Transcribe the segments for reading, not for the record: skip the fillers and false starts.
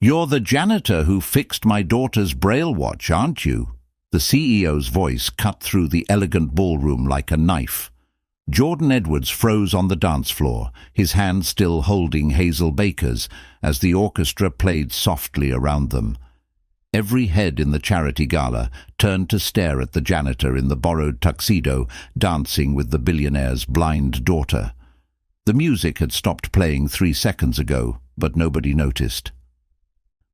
"You're the janitor who fixed my daughter's Braille watch, aren't you?" The CEO's voice cut through the elegant ballroom like a knife. Jordan Edwards froze on the dance floor, his hand still holding Hazel Baker's, as the orchestra played softly around them. Every head in the charity gala turned to stare at the janitor in the borrowed tuxedo dancing with the billionaire's blind daughter. The music had stopped playing 3 seconds ago, but nobody noticed.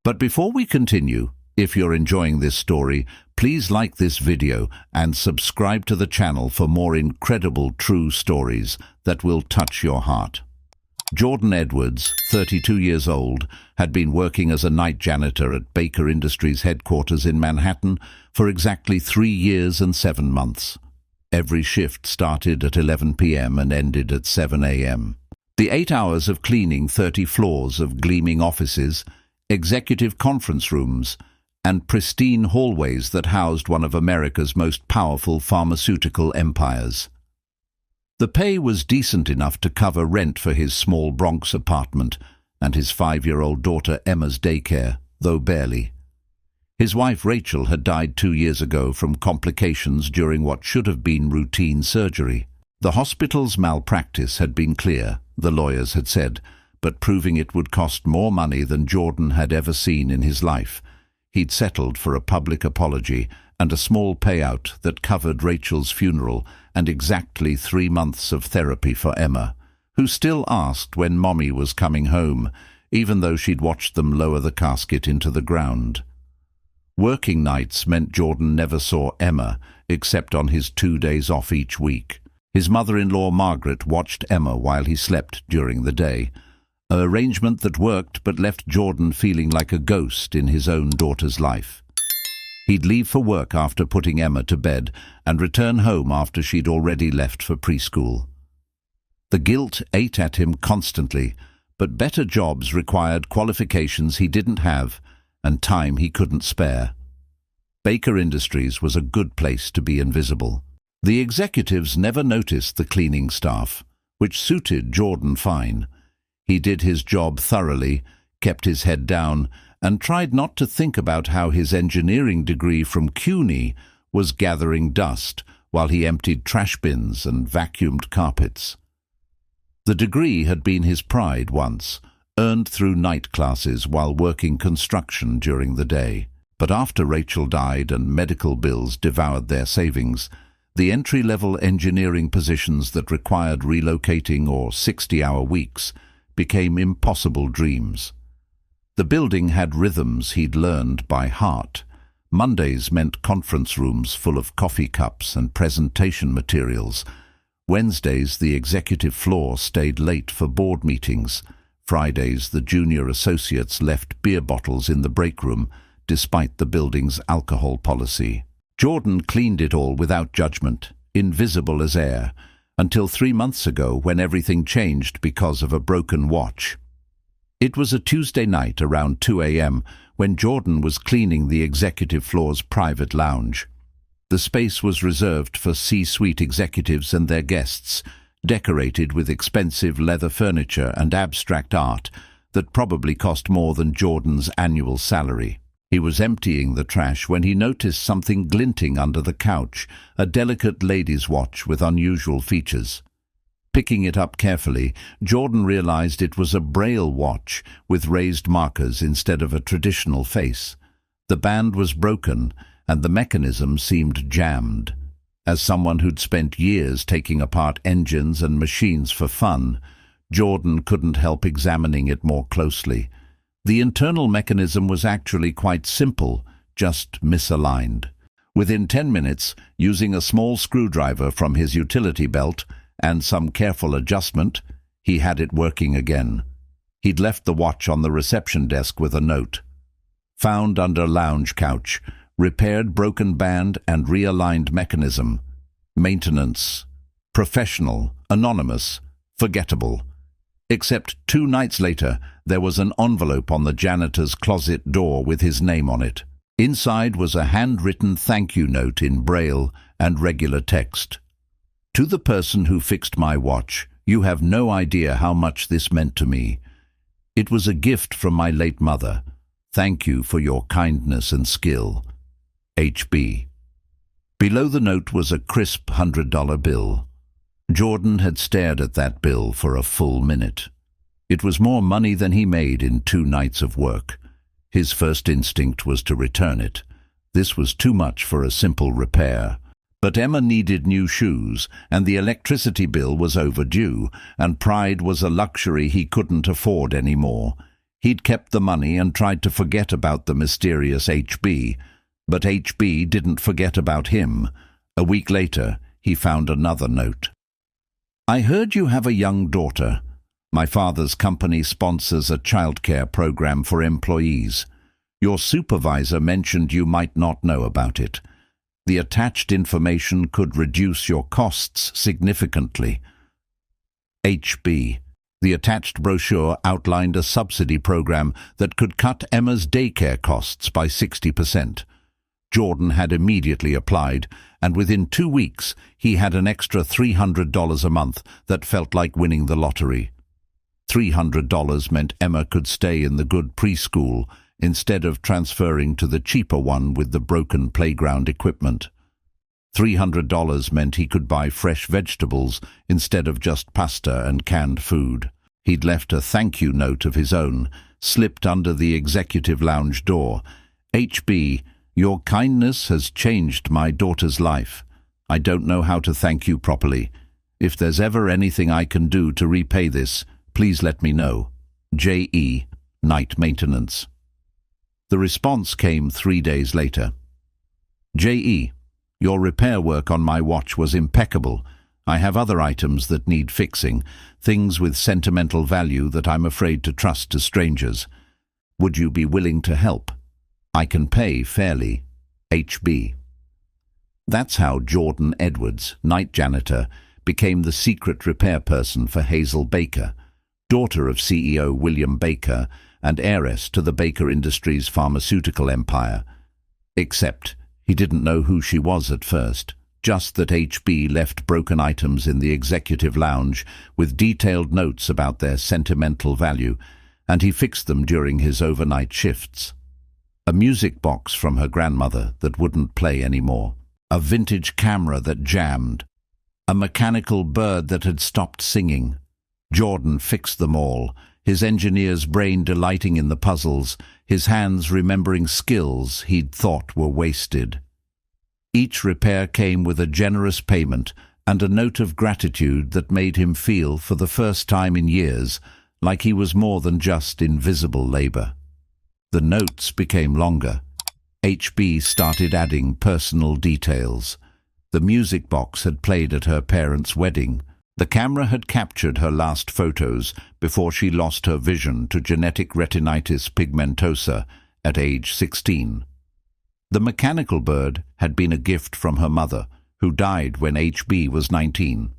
But before we continue, if you're enjoying this story, please like this video and subscribe to the channel for more incredible true stories that will touch your heart. Jordan Edwards, 32 years old, had been working as a night janitor at Baker Industries headquarters in Manhattan for exactly 3 years and 7 months. Every shift started at 11 p.m. and ended at 7 a.m. The 8 hours of cleaning 30 floors of gleaming offices, executive conference rooms, and pristine hallways that housed one of America's most powerful pharmaceutical empires. The pay was decent enough to cover rent for his small Bronx apartment and his 5-year-old daughter Emma's daycare, though barely. His wife Rachel had died 2 years ago from complications during what should have been routine surgery. The hospital's malpractice had been clear, the lawyers had said, but proving it would cost more money than Jordan had ever seen in his life, he'd settled for a public apology and a small payout that covered Rachel's funeral and exactly 3 months of therapy for Emma, who still asked when Mommy was coming home, even though she'd watched them lower the casket into the ground. Working nights meant Jordan never saw Emma, except on his 2 days off each week. His mother-in-law Margaret watched Emma while he slept during the day, an arrangement that worked but left Jordan feeling like a ghost in his own daughter's life. He'd leave for work after putting Emma to bed and return home after she'd already left for preschool. The guilt ate at him constantly, but better jobs required qualifications he didn't have and time he couldn't spare. Baker Industries was a good place to be invisible. The executives never noticed the cleaning staff, which suited Jordan fine. He did his job thoroughly, kept his head down, and tried not to think about how his engineering degree from CUNY was gathering dust while he emptied trash bins and vacuumed carpets. The degree had been his pride once, earned through night classes while working construction during the day. But after Rachel died and medical bills devoured their savings, the entry-level engineering positions that required relocating or 60-hour weeks became impossible dreams. The building had rhythms he'd learned by heart. Mondays meant conference rooms full of coffee cups and presentation materials. Wednesdays, the executive floor stayed late for board meetings. Fridays, the junior associates left beer bottles in the break room, despite the building's alcohol policy. Jordan cleaned it all without judgment, invisible as air, until 3 months ago when everything changed because of a broken watch. It was a Tuesday night around 2 a.m. when Jordan was cleaning the executive floor's private lounge. The space was reserved for C-suite executives and their guests, decorated with expensive leather furniture and abstract art that probably cost more than Jordan's annual salary. He was emptying the trash when he noticed something glinting under the couch, a delicate lady's watch with unusual features. Picking it up carefully, Jordan realized it was a Braille watch with raised markers instead of a traditional face. The band was broken, and the mechanism seemed jammed. As someone who'd spent years taking apart engines and machines for fun, Jordan couldn't help examining it more closely. The internal mechanism was actually quite simple, just misaligned. Within 10 minutes, using a small screwdriver from his utility belt and some careful adjustment, he had it working again. He'd left the watch on the reception desk with a note. Found under lounge couch, repaired broken band and realigned mechanism. Maintenance. Professional, anonymous, forgettable. Except 2 nights later, there was an envelope on the janitor's closet door with his name on it. Inside was a handwritten thank you note in Braille and regular text. To the person who fixed my watch, you have no idea how much this meant to me. It was a gift from my late mother. Thank you for your kindness and skill. HB. Below the note was a crisp $100 bill. Jordan had stared at that bill for a full minute. It was more money than he made in 2 nights of work. His first instinct was to return it. This was too much for a simple repair. But Emma needed new shoes, and the electricity bill was overdue, and pride was a luxury he couldn't afford anymore. He'd kept the money and tried to forget about the mysterious HB, but HB didn't forget about him. A week later, he found another note. I heard you have a young daughter. My father's company sponsors a childcare program for employees. Your supervisor mentioned you might not know about it. The attached information could reduce your costs significantly. HB. The attached brochure outlined a subsidy program that could cut Emma's daycare costs by 60%. Jordan had immediately applied, and within 2 weeks he had an extra $300 a month that felt like winning the lottery. $300 meant Emma could stay in the good preschool instead of transferring to the cheaper one with the broken playground equipment. $300 meant he could buy fresh vegetables instead of just pasta and canned food. He'd left a thank you note of his own, slipped under the executive lounge door. HB, your kindness has changed my daughter's life. I don't know how to thank you properly. If there's ever anything I can do to repay this, please let me know. J.E. Night Maintenance. The response came 3 days later. J.E. Your repair work on my watch was impeccable. I have other items that need fixing, things with sentimental value that I'm afraid to trust to strangers. Would you be willing to help? I can pay fairly. HB. That's how Jordan Edwards, night janitor, became the secret repair person for Hazel Baker, daughter of CEO William Baker and heiress to the Baker Industries pharmaceutical empire. Except he didn't know who she was at first, just that HB left broken items in the executive lounge with detailed notes about their sentimental value, and he fixed them during his overnight shifts. A music box from her grandmother that wouldn't play anymore, a vintage camera that jammed, a mechanical bird that had stopped singing. Jordan fixed them all, his engineer's brain delighting in the puzzles, his hands remembering skills he'd thought were wasted. Each repair came with a generous payment and a note of gratitude that made him feel, for the first time in years, like he was more than just invisible labor. The notes became longer. HB started adding personal details. The music box had played at her parents' wedding. The camera had captured her last photos before she lost her vision to genetic retinitis pigmentosa at age 16. The mechanical bird had been a gift from her mother, who died when HB was 19.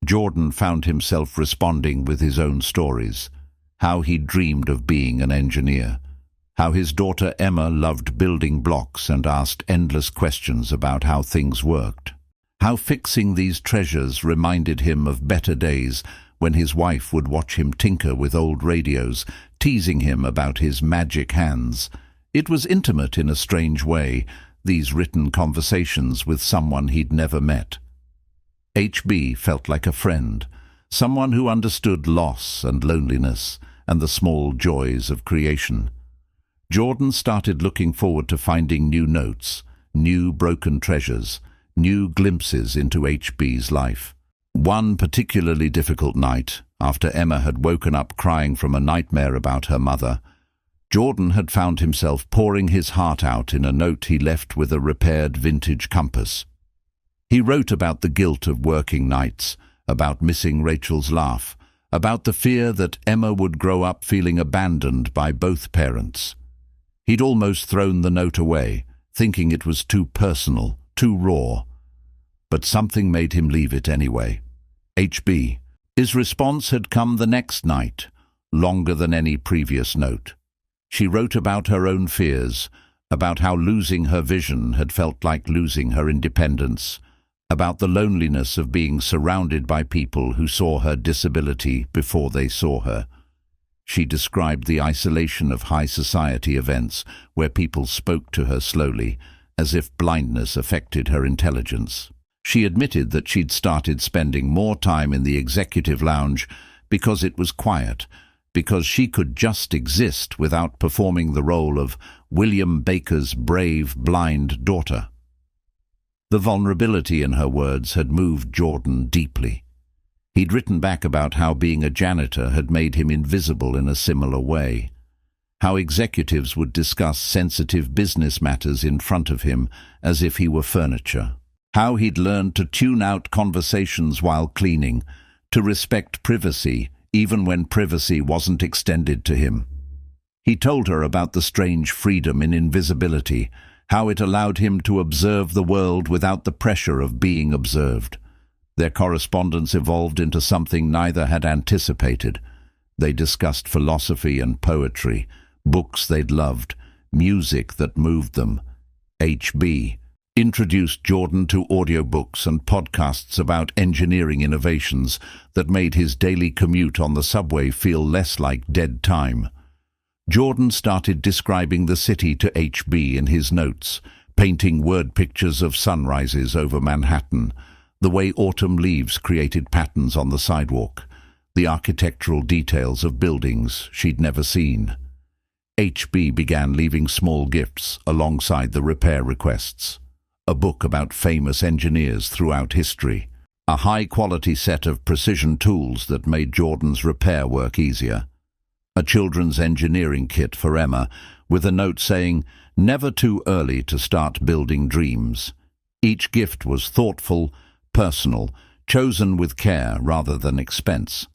Jordan found himself responding with his own stories, how he dreamed of being an engineer, how his daughter Emma loved building blocks and asked endless questions about how things worked. How fixing these treasures reminded him of better days when his wife would watch him tinker with old radios, teasing him about his magic hands. It was intimate in a strange way, these written conversations with someone he'd never met. HB felt like a friend, someone who understood loss and loneliness and the small joys of creation. Jordan started looking forward to finding new notes, new broken treasures, new glimpses into HB's life. One particularly difficult night, after Emma had woken up crying from a nightmare about her mother, Jordan had found himself pouring his heart out in a note he left with a repaired vintage compass. He wrote about the guilt of working nights, about missing Rachel's laugh, about the fear that Emma would grow up feeling abandoned by both parents. He'd almost thrown the note away, thinking it was too personal, too raw. But something made him leave it anyway. HB. His response had come the next night, longer than any previous note. She wrote about her own fears, about how losing her vision had felt like losing her independence, about the loneliness of being surrounded by people who saw her disability before they saw her. She described the isolation of high society events where people spoke to her slowly, as if blindness affected her intelligence. She admitted that she'd started spending more time in the executive lounge because it was quiet, because she could just exist without performing the role of William Baker's brave, blind daughter. The vulnerability in her words had moved Jordan deeply. He'd written back about how being a janitor had made him invisible in a similar way, how executives would discuss sensitive business matters in front of him as if he were furniture, how he'd learned to tune out conversations while cleaning, to respect privacy even when privacy wasn't extended to him. He told her about the strange freedom in invisibility, how it allowed him to observe the world without the pressure of being observed. Their correspondence evolved into something neither had anticipated. They discussed philosophy and poetry, books they'd loved, music that moved them. HB introduced Jordan to audiobooks and podcasts about engineering innovations that made his daily commute on the subway feel less like dead time. Jordan started describing the city to HB in his notes, painting word pictures of sunrises over Manhattan, the way autumn leaves created patterns on the sidewalk, the architectural details of buildings she'd never seen. HB began leaving small gifts alongside the repair requests. A book about famous engineers throughout history, a high-quality set of precision tools that made Jordan's repair work easier, a children's engineering kit for Emma with a note saying, "Never too early to start building dreams." Each gift was thoughtful, personal, chosen with care rather than expense.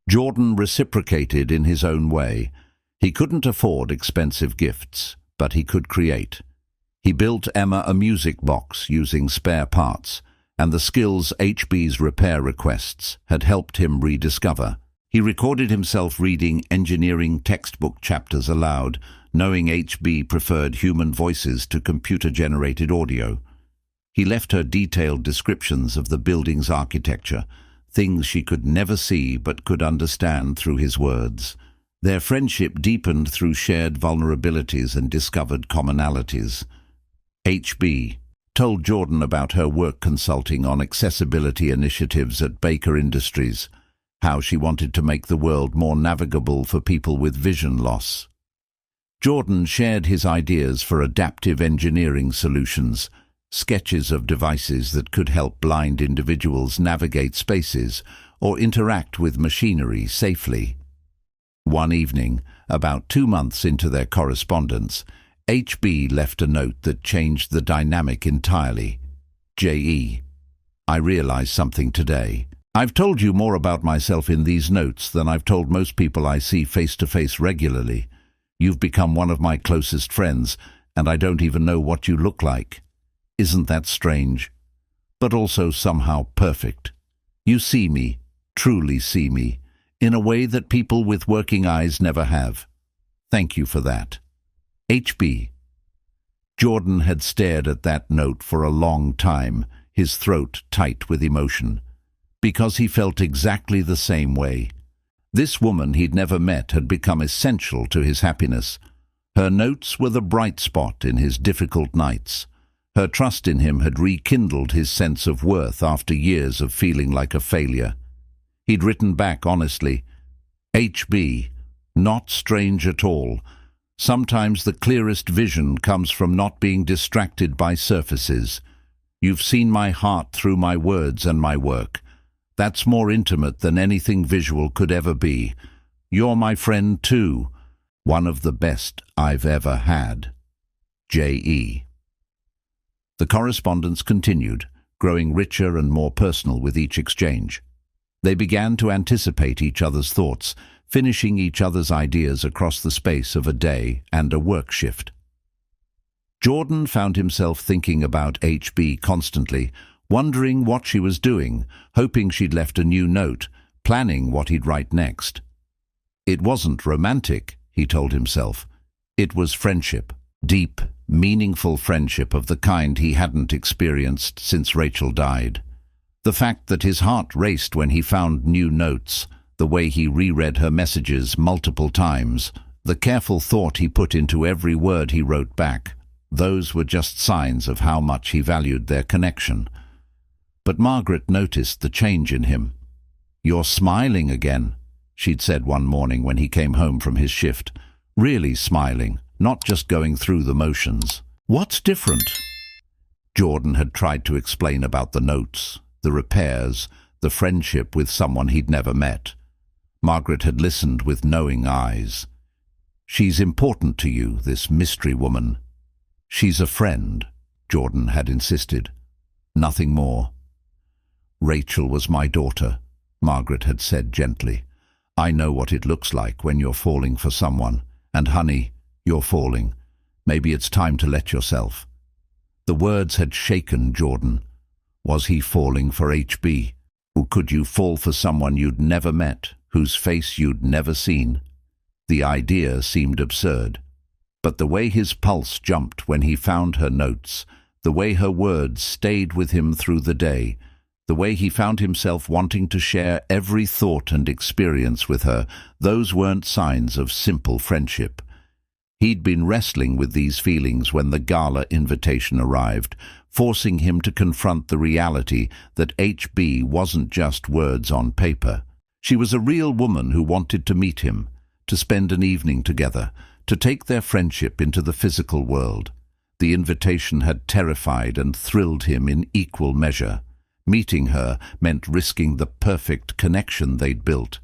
Jordan reciprocated in his own way. He couldn't afford expensive gifts, but he could create. He built Emma a music box using spare parts, and the skills HB's repair requests had helped him rediscover. He recorded himself reading engineering textbook chapters aloud, knowing HB preferred human voices to computer-generated audio. He left her detailed descriptions of the building's architecture, things she could never see but could understand through his words. Their friendship deepened through shared vulnerabilities and discovered commonalities. HB told Jordan about her work consulting on accessibility initiatives at Baker Industries, how she wanted to make the world more navigable for people with vision loss. Jordan shared his ideas for adaptive engineering solutions, sketches of devices that could help blind individuals navigate spaces or interact with machinery safely. One evening, about 2 months into their correspondence, HB left a note that changed the dynamic entirely. J.E. I realized something today. I've told you more about myself in these notes than I've told most people I see face-to-face regularly. You've become one of my closest friends, and I don't even know what you look like. Isn't that strange? But also somehow perfect. You see me, truly see me, in a way that people with working eyes never have. Thank you for that. HB. Jordan had stared at that note for a long time, his throat tight with emotion, because he felt exactly the same way. This woman he'd never met had become essential to his happiness. Her notes were the bright spot in his difficult nights. Her trust in him had rekindled his sense of worth after years of feeling like a failure. He'd written back honestly, HB, not strange at all. Sometimes the clearest vision comes from not being distracted by surfaces. You've seen my heart through my words and my work. That's more intimate than anything visual could ever be. You're my friend too, one of the best I've ever had. J.E. The correspondence continued, growing richer and more personal with each exchange. They began to anticipate each other's thoughts, finishing each other's ideas across the space of a day and a work shift. Jordan found himself thinking about HB constantly, wondering what she was doing, hoping she'd left a new note, planning what he'd write next. It wasn't romantic, he told himself. It was friendship, deep, meaningful friendship of the kind he hadn't experienced since Rachel died. The fact that his heart raced when he found new notes, The way he reread her messages multiple times, the careful thought he put into every word he wrote back, those were just signs of how much he valued their connection. But Margaret noticed the change in him. "You're smiling again," she'd said one morning when he came home from his shift. "Really smiling, not just going through the motions. What's different?" Jordan had tried to explain about the notes, the repairs, the friendship with someone he'd never met. Margaret had listened with knowing eyes. "She's important to you, this mystery woman." "She's a friend," Jordan had insisted. "Nothing more." "Rachel was my daughter," Margaret had said gently. "I know what it looks like when you're falling for someone. And honey, you're falling. Maybe it's time to let yourself." The words had shaken Jordan. Was he falling for HB? Or could you fall for someone you'd never met, whose face you'd never seen? The idea seemed absurd. But the way his pulse jumped when he found her notes, the way her words stayed with him through the day, the way he found himself wanting to share every thought and experience with her, those weren't signs of simple friendship. He'd been wrestling with these feelings when the gala invitation arrived, forcing him to confront the reality that HB wasn't just words on paper. She was a real woman who wanted to meet him, to spend an evening together, to take their friendship into the physical world. The invitation had terrified and thrilled him in equal measure. Meeting her meant risking the perfect connection they'd built.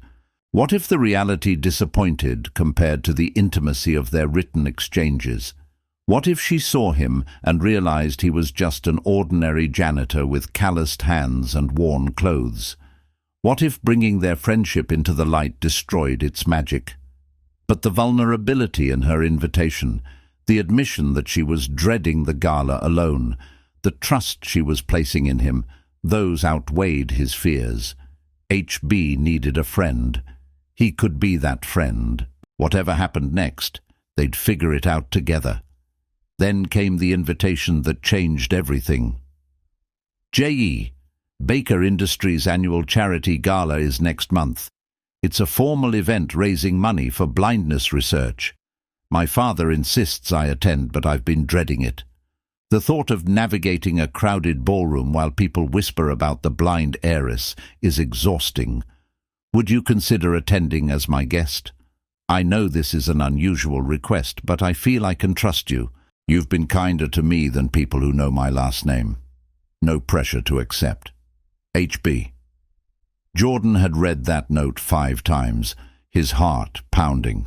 What if the reality disappointed compared to the intimacy of their written exchanges? What if she saw him and realized he was just an ordinary janitor with calloused hands and worn clothes? What if bringing their friendship into the light destroyed its magic? But the vulnerability in her invitation, the admission that she was dreading the gala alone, the trust she was placing in him, those outweighed his fears. HB needed a friend. He could be that friend. Whatever happened next, they'd figure it out together. Then came the invitation that changed everything. "J.E. Baker Industries' annual charity gala is next month. It's a formal event raising money for blindness research. My father insists I attend, but I've been dreading it. The thought of navigating a crowded ballroom while people whisper about the blind heiress is exhausting. Would you consider attending as my guest? I know this is an unusual request, but I feel I can trust you. You've been kinder to me than people who know my last name. No pressure to accept. HB." Jordan had read that note 5 times, his heart pounding.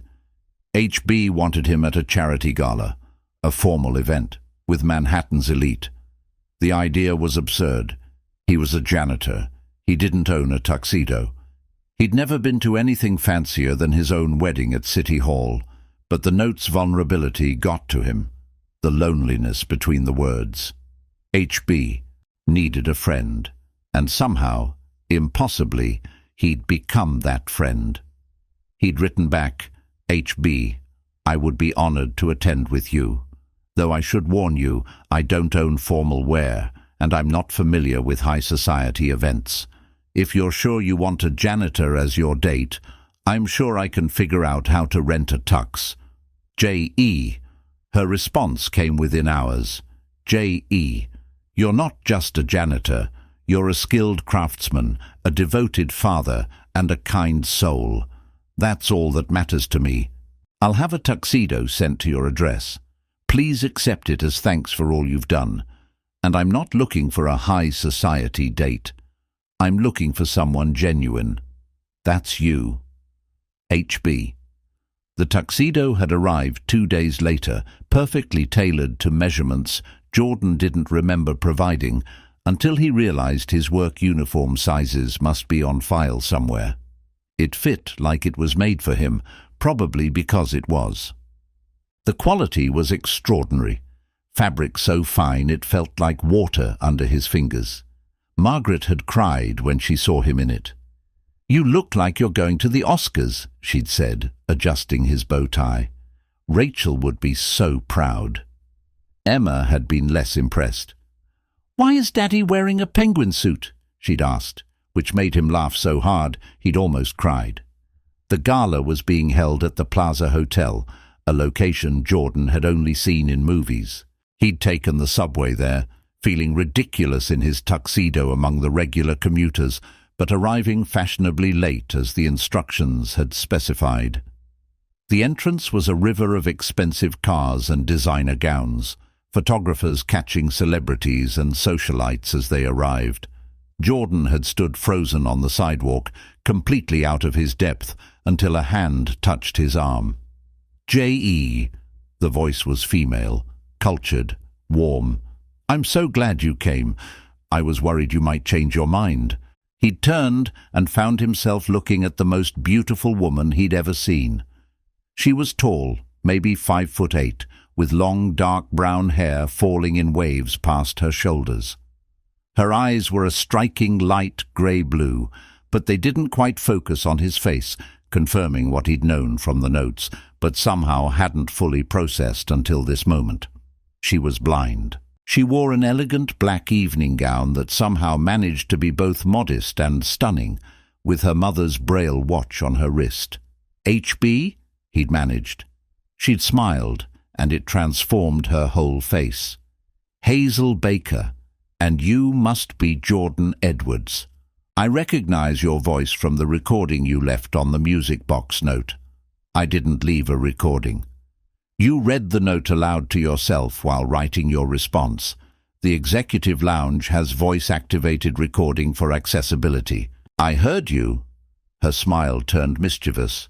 HB wanted him at a charity gala, a formal event, with Manhattan's elite. The idea was absurd. He was a janitor. He didn't own a tuxedo. He'd never been to anything fancier than his own wedding at City Hall, but the note's vulnerability got to him, the loneliness between the words. HB needed a friend, and somehow, impossibly, he'd become that friend. He'd written back, "HB, I would be honored to attend with you. Though I should warn you, I don't own formal wear, and I'm not familiar with high society events. If you're sure you want a janitor as your date, I'm sure I can figure out how to rent a tux. J.E." Her response came within hours. "J.E., you're not just a janitor. You're a skilled craftsman, a devoted father, and a kind soul. That's all that matters to me. I'll have a tuxedo sent to your address. Please accept it as thanks for all you've done. And I'm not looking for a high society date. I'm looking for someone genuine. That's you. HB." The tuxedo had arrived 2 days later, perfectly tailored to measurements Jordan didn't remember providing, until he realized his work uniform sizes must be on file somewhere. It fit like it was made for him, probably because it was. The quality was extraordinary, fabric so fine it felt like water under his fingers. Margaret had cried when she saw him in it. "You look like you're going to the Oscars," she'd said, adjusting his bow tie. "Rachel would be so proud." Emma had been less impressed. "Why is Daddy wearing a penguin suit?" she'd asked, which made him laugh so hard he'd almost cried. The gala was being held at the Plaza Hotel, a location Jordan had only seen in movies. He'd taken the subway there, feeling ridiculous in his tuxedo among the regular commuters, but arriving fashionably late as the instructions had specified. The entrance was a river of expensive cars and designer gowns, photographers catching celebrities and socialites as they arrived. Jordan had stood frozen on the sidewalk, completely out of his depth, until a hand touched his arm. "J.E." The voice was female, cultured, warm. "I'm so glad you came. I was worried you might change your mind." He turned and found himself looking at the most beautiful woman he'd ever seen. She was tall, maybe 5'8", with long dark brown hair falling in waves past her shoulders. Her eyes were a striking light grey-blue, but they didn't quite focus on his face, confirming what he'd known from the notes, but somehow hadn't fully processed until this moment. She was blind. She wore an elegant black evening gown that somehow managed to be both modest and stunning, with her mother's Braille watch on her wrist. "HB?" he'd managed. She'd smiled, and it transformed her whole face. "Hazel Baker, and you must be Jordan Edwards. I recognize your voice from the recording you left on the music box note." "I didn't leave a recording." "You read the note aloud to yourself while writing your response. The executive lounge has voice-activated recording for accessibility." "I heard you." Her smile turned mischievous.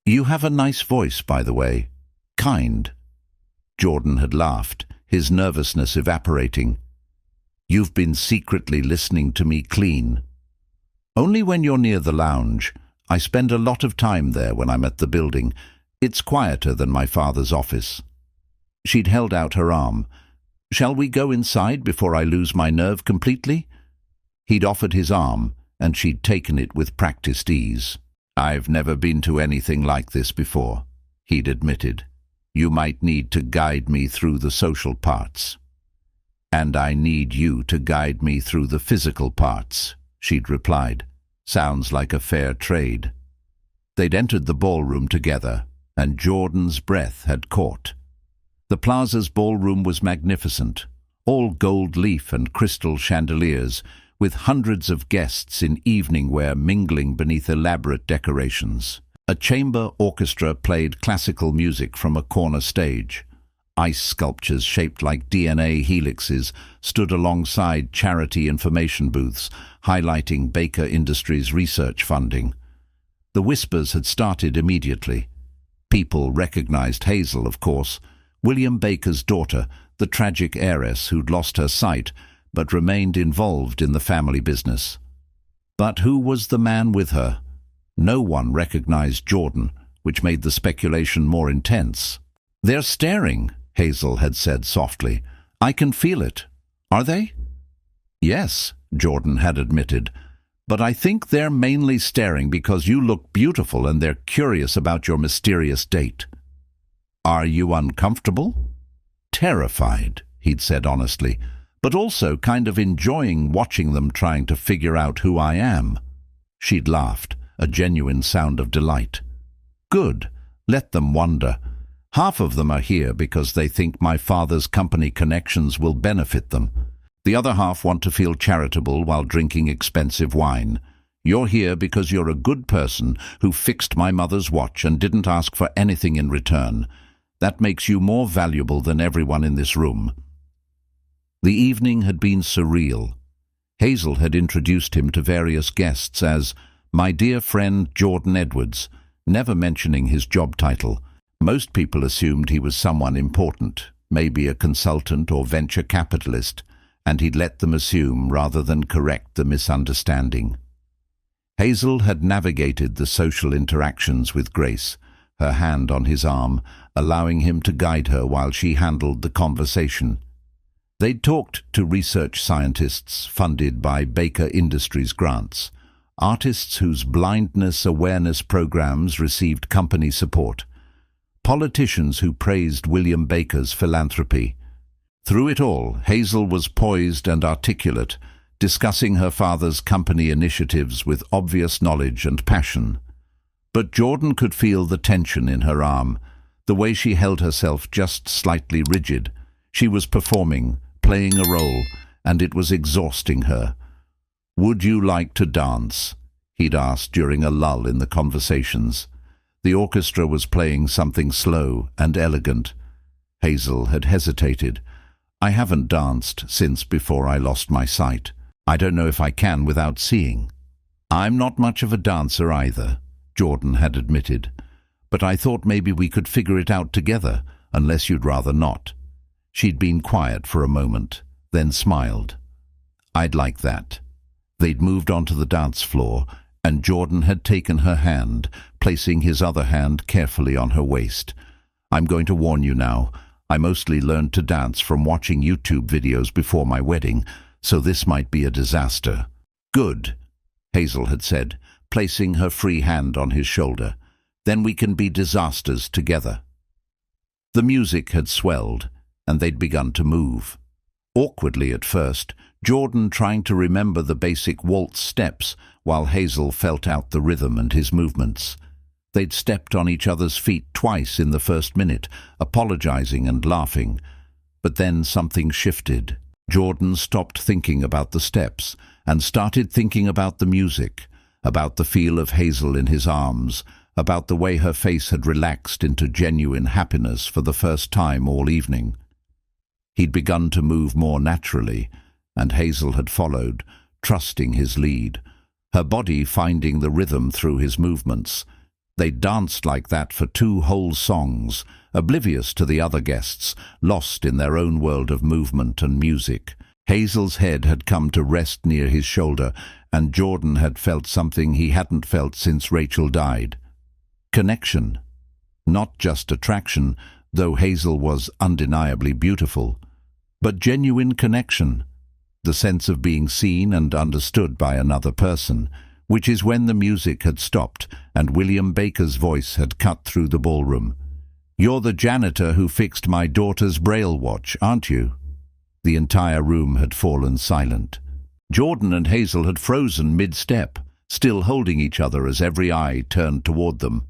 "You have a nice voice, by the way. Kind." Jordan had laughed, his nervousness evaporating. "You've been secretly listening to me clean." "Only when you're near the lounge. I spend a lot of time there when I'm at the building. It's quieter than my father's office." She'd held out her arm. "Shall we go inside before I lose my nerve completely?" He'd offered his arm, and she'd taken it with practiced ease. "I've never been to anything like this before," he'd admitted. "You might need to guide me through the social parts." "And I need you to guide me through the physical parts," she'd replied. "Sounds like a fair trade." They'd entered the ballroom together, and Jordan's breath had caught. The Plaza's ballroom was magnificent, all gold leaf and crystal chandeliers, with hundreds of guests in evening wear mingling beneath elaborate decorations. A chamber orchestra played classical music from a corner stage. Ice sculptures shaped like DNA helixes stood alongside charity information booths, highlighting Baker Industries' research funding. The whispers had started immediately. People recognized Hazel, of course, William Baker's daughter, the tragic heiress who'd lost her sight but remained involved in the family business. But who was the man with her? No one recognized Jordan, which made the speculation more intense. "They're staring," Hazel had said softly. "I can feel it. Are they?" "Yes," Jordan had admitted. "But I think they're mainly staring because you look beautiful and they're curious about your mysterious date." "Are you uncomfortable?" "Terrified," he'd said honestly, "but also kind of enjoying watching them trying to figure out who I am." She'd laughed, a genuine sound of delight. "Good. Let them wonder. Half of them are here because they think my father's company connections will benefit them. The other half want to feel charitable while drinking expensive wine. You're here because you're a good person who fixed my mother's watch and didn't ask for anything in return. That makes you more valuable than everyone in this room." The evening had been surreal. Hazel had introduced him to various guests as "my dear friend Jordan Edwards," never mentioning his job title. Most people assumed he was someone important, maybe a consultant or venture capitalist, and he'd let them assume rather than correct the misunderstanding. Hazel had navigated the social interactions with grace, her hand on his arm, allowing him to guide her while she handled the conversation. They'd talked to research scientists funded by Baker Industries grants, artists whose blindness awareness programs received company support, politicians who praised William Baker's philanthropy. Through it all, Hazel was poised and articulate, discussing her father's company initiatives with obvious knowledge and passion. But Jordan could feel the tension in her arm, the way she held herself just slightly rigid. She was performing, playing a role, and it was exhausting her. "Would you like to dance?" he'd asked during a lull in the conversations. The orchestra was playing something slow and elegant. Hazel had hesitated. "I haven't danced since before I lost my sight. I don't know if I can without seeing." "I'm not much of a dancer either," Jordan had admitted. "But I thought maybe we could figure it out together, unless you'd rather not." She'd been quiet for a moment, then smiled. "I'd like that." They'd moved onto the dance floor, and Jordan had taken her hand, placing his other hand carefully on her waist. "I'm going to warn you now. I mostly learned to dance from watching YouTube videos before my wedding, so this might be a disaster." "Good," Hazel had said, placing her free hand on his shoulder. "Then we can be disasters together." The music had swelled, and they'd begun to move. Awkwardly at first, Jordan trying to remember the basic waltz steps while Hazel felt out the rhythm and his movements. They'd stepped on each other's feet twice in the first minute, apologizing and laughing. But then something shifted. Jordan stopped thinking about the steps and started thinking about the music, about the feel of Hazel in his arms, about the way her face had relaxed into genuine happiness for the first time all evening. He'd begun to move more naturally, and Hazel had followed, trusting his lead, her body finding the rhythm through his movements. They danced like that for 2 whole songs, oblivious to the other guests, lost in their own world of movement and music. Hazel's head had come to rest near his shoulder, and Jordan had felt something he hadn't felt since Rachel died. Connection. Not just attraction, though Hazel was undeniably beautiful, but genuine connection. The sense of being seen and understood by another person, which is when the music had stopped and William Baker's voice had cut through the ballroom. "You're the janitor who fixed my daughter's Braille watch, aren't you?" The entire room had fallen silent. Jordan and Hazel had frozen mid-step, still holding each other as every eye turned toward them.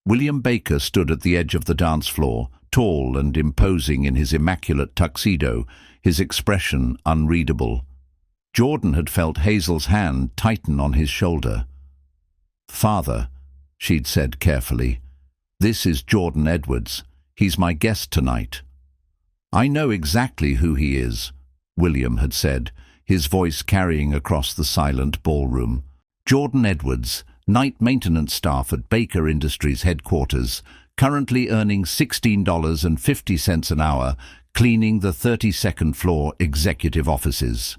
William Baker stood at the edge of the dance floor, tall and imposing in his immaculate tuxedo, his expression unreadable. Jordan had felt Hazel's hand tighten on his shoulder. "Father," she'd said carefully, "this is Jordan Edwards. He's my guest tonight." "I know exactly who he is," William had said, his voice carrying across the silent ballroom. "Jordan Edwards, night maintenance staff at Baker Industries headquarters, currently earning $16.50 an hour, cleaning the 32nd floor executive offices."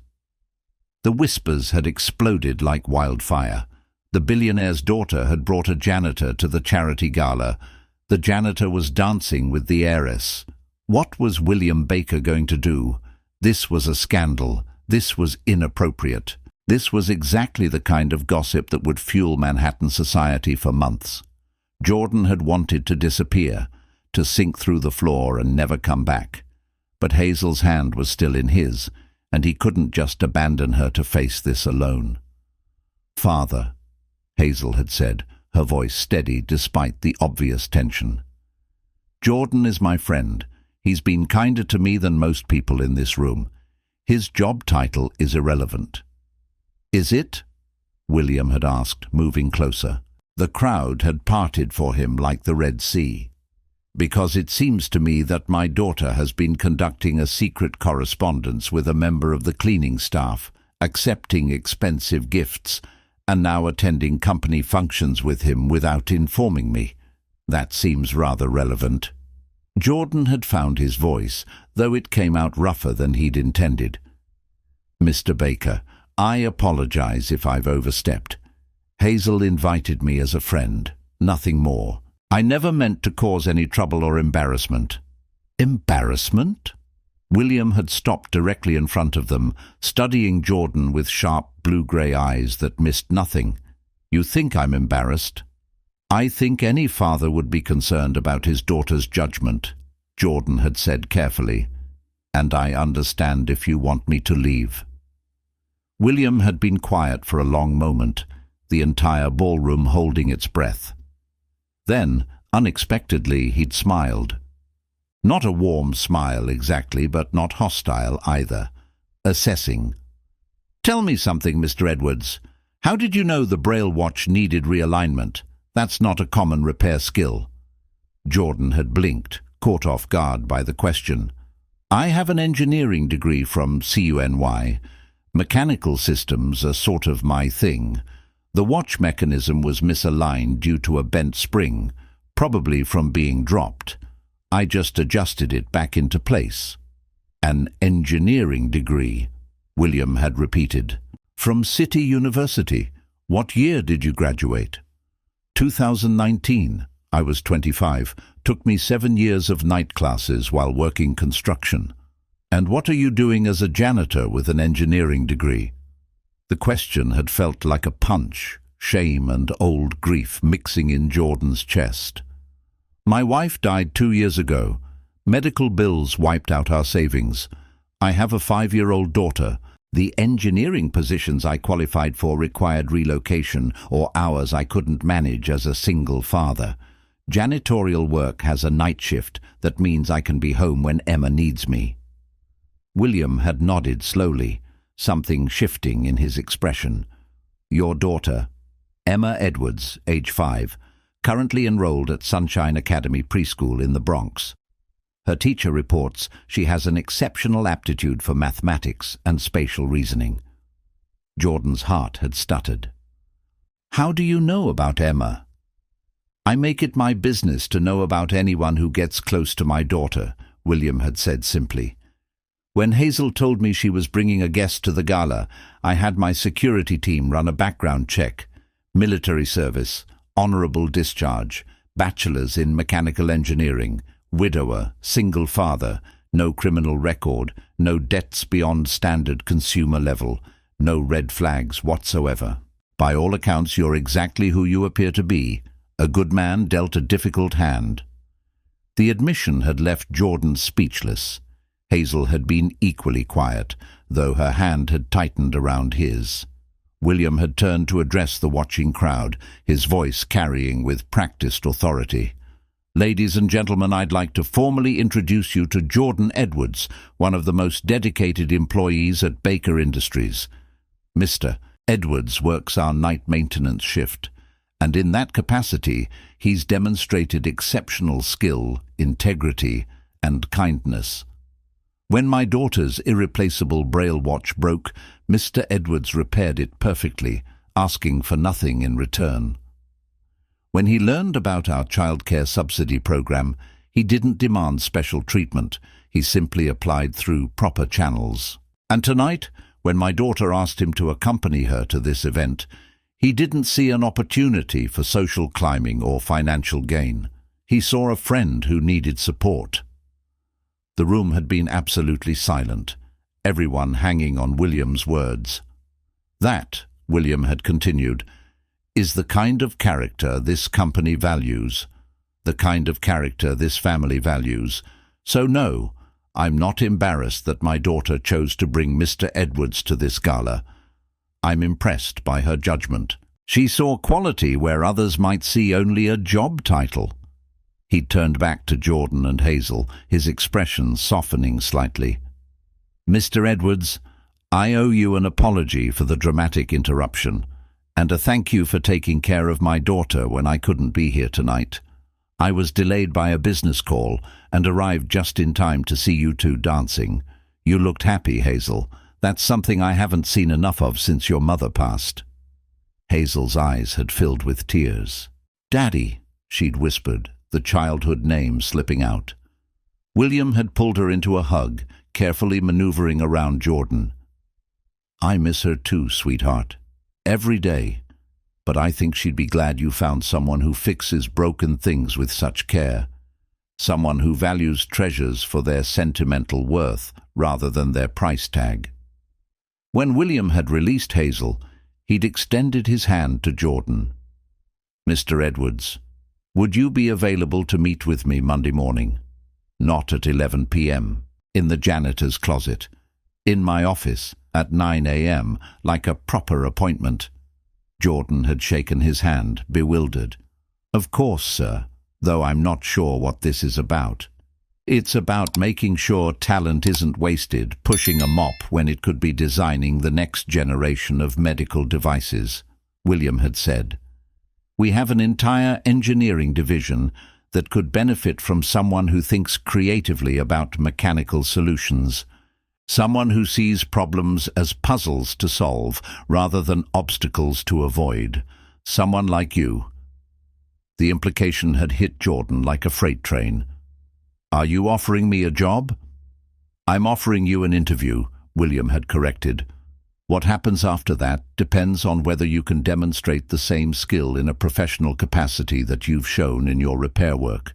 The whispers had exploded like wildfire. The billionaire's daughter had brought a janitor to the charity gala. The janitor was dancing with the heiress. What was William Baker going to do? This was a scandal. This was inappropriate. This was exactly the kind of gossip that would fuel Manhattan society for months. Jordan had wanted to disappear, to sink through the floor and never come back. But Hazel's hand was still in his, and he couldn't just abandon her to face this alone. "Father," Hazel had said, her voice steady despite the obvious tension. "Jordan is my friend. He's been kinder to me than most people in this room. His job title is irrelevant." "Is it?" William had asked, moving closer. The crowd had parted for him like the Red Sea. "Because it seems to me that my daughter has been conducting a secret correspondence with a member of the cleaning staff, accepting expensive gifts, and now attending company functions with him without informing me. That seems rather relevant." Jordan had found his voice, though it came out rougher than he'd intended. "Mr. Baker, I apologize if I've overstepped. Hazel invited me as a friend, nothing more. I never meant to cause any trouble or embarrassment." "Embarrassment?" William had stopped directly in front of them, studying Jordan with sharp blue-grey eyes that missed nothing. "You think I'm embarrassed?" "I think any father would be concerned about his daughter's judgment," Jordan had said carefully. "And I understand if you want me to leave." William had been quiet for a long moment, the entire ballroom holding its breath. Then, unexpectedly, he'd smiled. Not a warm smile exactly, but not hostile either. Assessing. "Tell me something, Mr. Edwards. How did you know the Braille watch needed realignment? That's not a common repair skill." Jordan had blinked, caught off guard by the question. "I have an engineering degree from CUNY. Mechanical systems are sort of my thing. The watch mechanism was misaligned due to a bent spring, probably from being dropped. I just adjusted it back into place." "An engineering degree," William had repeated. "From City University. What year did you graduate?" 2019. I was 25. Took me 7 years of night classes while working construction. "And what are you doing as a janitor with an engineering degree?" The question had felt like a punch, shame and old grief mixing in Jordan's chest. "My wife died 2 years ago. Medical bills wiped out our savings. I have a 5-year-old daughter. The engineering positions I qualified for required relocation or hours I couldn't manage as a single father. Janitorial work has a night shift that means I can be home when Emma needs me." William had nodded slowly, something shifting in his expression. "Your daughter, Emma Edwards, age 5, currently enrolled at Sunshine Academy Preschool in the Bronx. Her teacher reports she has an exceptional aptitude for mathematics and spatial reasoning." Jordan's heart had stuttered. "How do you know about Emma?" "I make it my business to know about anyone who gets close to my daughter," William had said simply. "When Hazel told me she was bringing a guest to the gala, I had my security team run a background check. Military service, honorable discharge, bachelor's in mechanical engineering, widower, single father, no criminal record, no debts beyond standard consumer level, no red flags whatsoever. By all accounts, you're exactly who you appear to be, a good man dealt a difficult hand." The admission had left Jordan speechless. Hazel had been equally quiet, though her hand had tightened around his. William had turned to address the watching crowd, his voice carrying with practiced authority. "Ladies and gentlemen, I'd like to formally introduce you to Jordan Edwards, one of the most dedicated employees at Baker Industries. Mr. Edwards works our night maintenance shift, and in that capacity he's demonstrated exceptional skill, integrity, and kindness. When my daughter's irreplaceable Braille watch broke, Mr. Edwards repaired it perfectly, asking for nothing in return. When he learned about our childcare subsidy program, he didn't demand special treatment. He simply applied through proper channels. And tonight, when my daughter asked him to accompany her to this event, he didn't see an opportunity for social climbing or financial gain. He saw a friend who needed support." The room had been absolutely silent, everyone hanging on William's words. "That," William had continued, "is the kind of character this company values, the kind of character this family values. So no, I'm not embarrassed that my daughter chose to bring Mr. Edwards to this gala. I'm impressed by her judgment. She saw quality where others might see only a job title." He turned back to Jordan and Hazel, his expression softening slightly. "Mr. Edwards, I owe you an apology for the dramatic interruption, and a thank you for taking care of my daughter when I couldn't be here tonight. I was delayed by a business call and arrived just in time to see you two dancing. You looked happy, Hazel. That's something I haven't seen enough of since your mother passed." Hazel's eyes had filled with tears. "Daddy," she'd whispered, the childhood name slipping out. William had pulled her into a hug, carefully maneuvering around Jordan. "I miss her too, sweetheart. Every day. But I think she'd be glad you found someone who fixes broken things with such care. Someone who values treasures for their sentimental worth rather than their price tag." When William had released Hazel, he'd extended his hand to Jordan. "Mr. Edwards, would you be available to meet with me Monday morning? Not at 11 p.m. In the janitor's closet. In my office. at 9 a.m., like a proper appointment. Jordan had shaken his hand, bewildered. "Of course, sir, though I'm not sure what this is about." "It's about making sure talent isn't wasted pushing a mop when it could be designing the next generation of medical devices," William had said. "We have an entire engineering division that could benefit from someone who thinks creatively about mechanical solutions. Someone who sees problems as puzzles to solve rather than obstacles to avoid. Someone like you." The implication had hit Jordan like a freight train. "Are you offering me a job?" "I'm offering you an interview," William had corrected. "What happens after that depends on whether you can demonstrate the same skill in a professional capacity that you've shown in your repair work.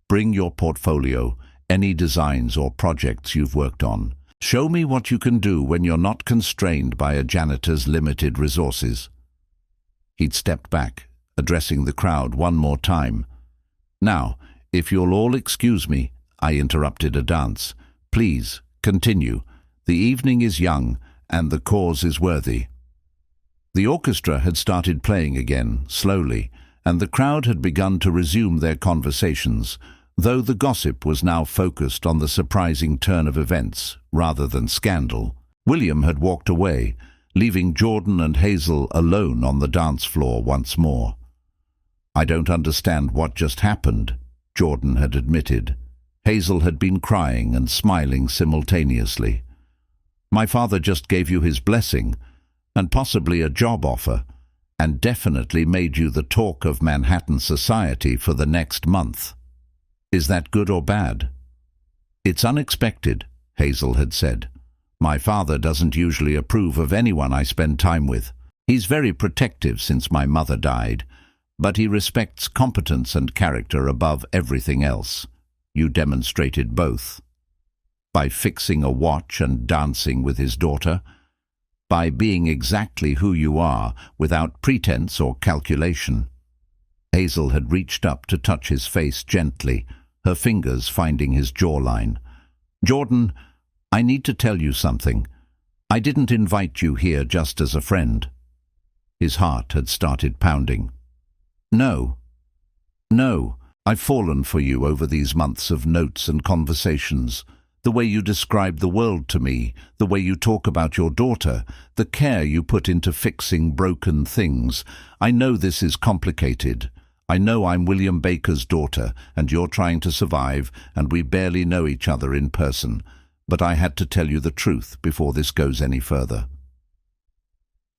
Bring your portfolio, any designs or projects you've worked on. Show me what you can do when you're not constrained by a janitor's limited resources." He'd stepped back, addressing the crowd one more time. "Now, if you'll all excuse me," I interrupted a dance. "Please, continue. The evening is young, and the cause is worthy." The orchestra had started playing again, slowly, and the crowd had begun to resume their conversations, though the gossip was now focused on the surprising turn of events rather than scandal. William had walked away, leaving Jordan and Hazel alone on the dance floor once more. "I don't understand what just happened," Jordan had admitted. Hazel had been crying and smiling simultaneously. "My father just gave you his blessing, and possibly a job offer, and definitely made you the talk of Manhattan society for the next month. Is that good or bad?" "It's unexpected," Hazel had said. "My father doesn't usually approve of anyone I spend time with. He's very protective since my mother died, but he respects competence and character above everything else. You demonstrated both. By fixing a watch and dancing with his daughter. By being exactly who you are, without pretense or calculation." Hazel had reached up to touch his face gently, her fingers finding his jawline. "Jordan, I need to tell you something. I didn't invite you here just as a friend." His heart had started pounding. No, I've fallen for you over these months of notes and conversations. The way you describe the world to me, the way you talk about your daughter, the care you put into fixing broken things. I know this is complicated. I know I'm William Baker's daughter, and you're trying to survive, and we barely know each other in person. But I had to tell you the truth before this goes any further."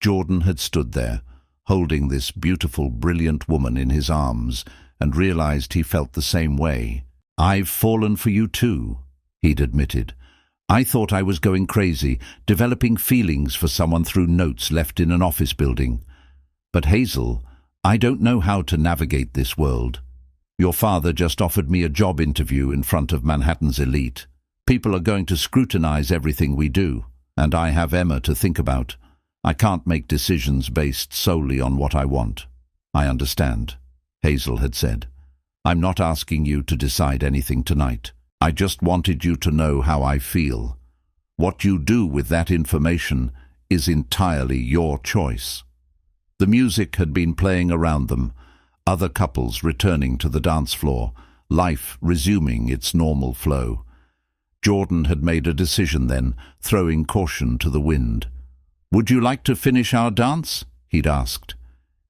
Jordan had stood there, holding this beautiful, brilliant woman in his arms, and realized he felt the same way. "I've fallen for you too," he'd admitted. "I thought I was going crazy, developing feelings for someone through notes left in an office building. But Hazel, I don't know how to navigate this world. Your father just offered me a job interview in front of Manhattan's elite. People are going to scrutinize everything we do, and I have Emma to think about. I can't make decisions based solely on what I want." "I understand," Hazel had said. "I'm not asking you to decide anything tonight. I just wanted you to know how I feel. What you do with that information is entirely your choice." The music had been playing around them, other couples returning to the dance floor, life resuming its normal flow. Jordan had made a decision then, throwing caution to the wind. "Would you like to finish our dance?" he'd asked.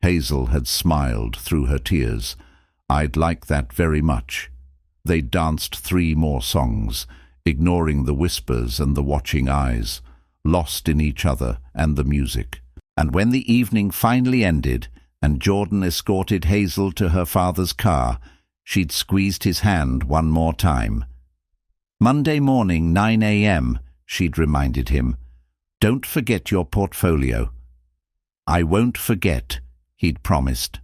Hazel had smiled through her tears. "I'd like that very much." They danced 3 more songs, ignoring the whispers and the watching eyes, lost in each other and the music. And when the evening finally ended and Jordan escorted Hazel to her father's car, she'd squeezed his hand one more time. "Monday morning, 9 a.m., she'd reminded him. "Don't forget your portfolio." "I won't forget," he'd promised.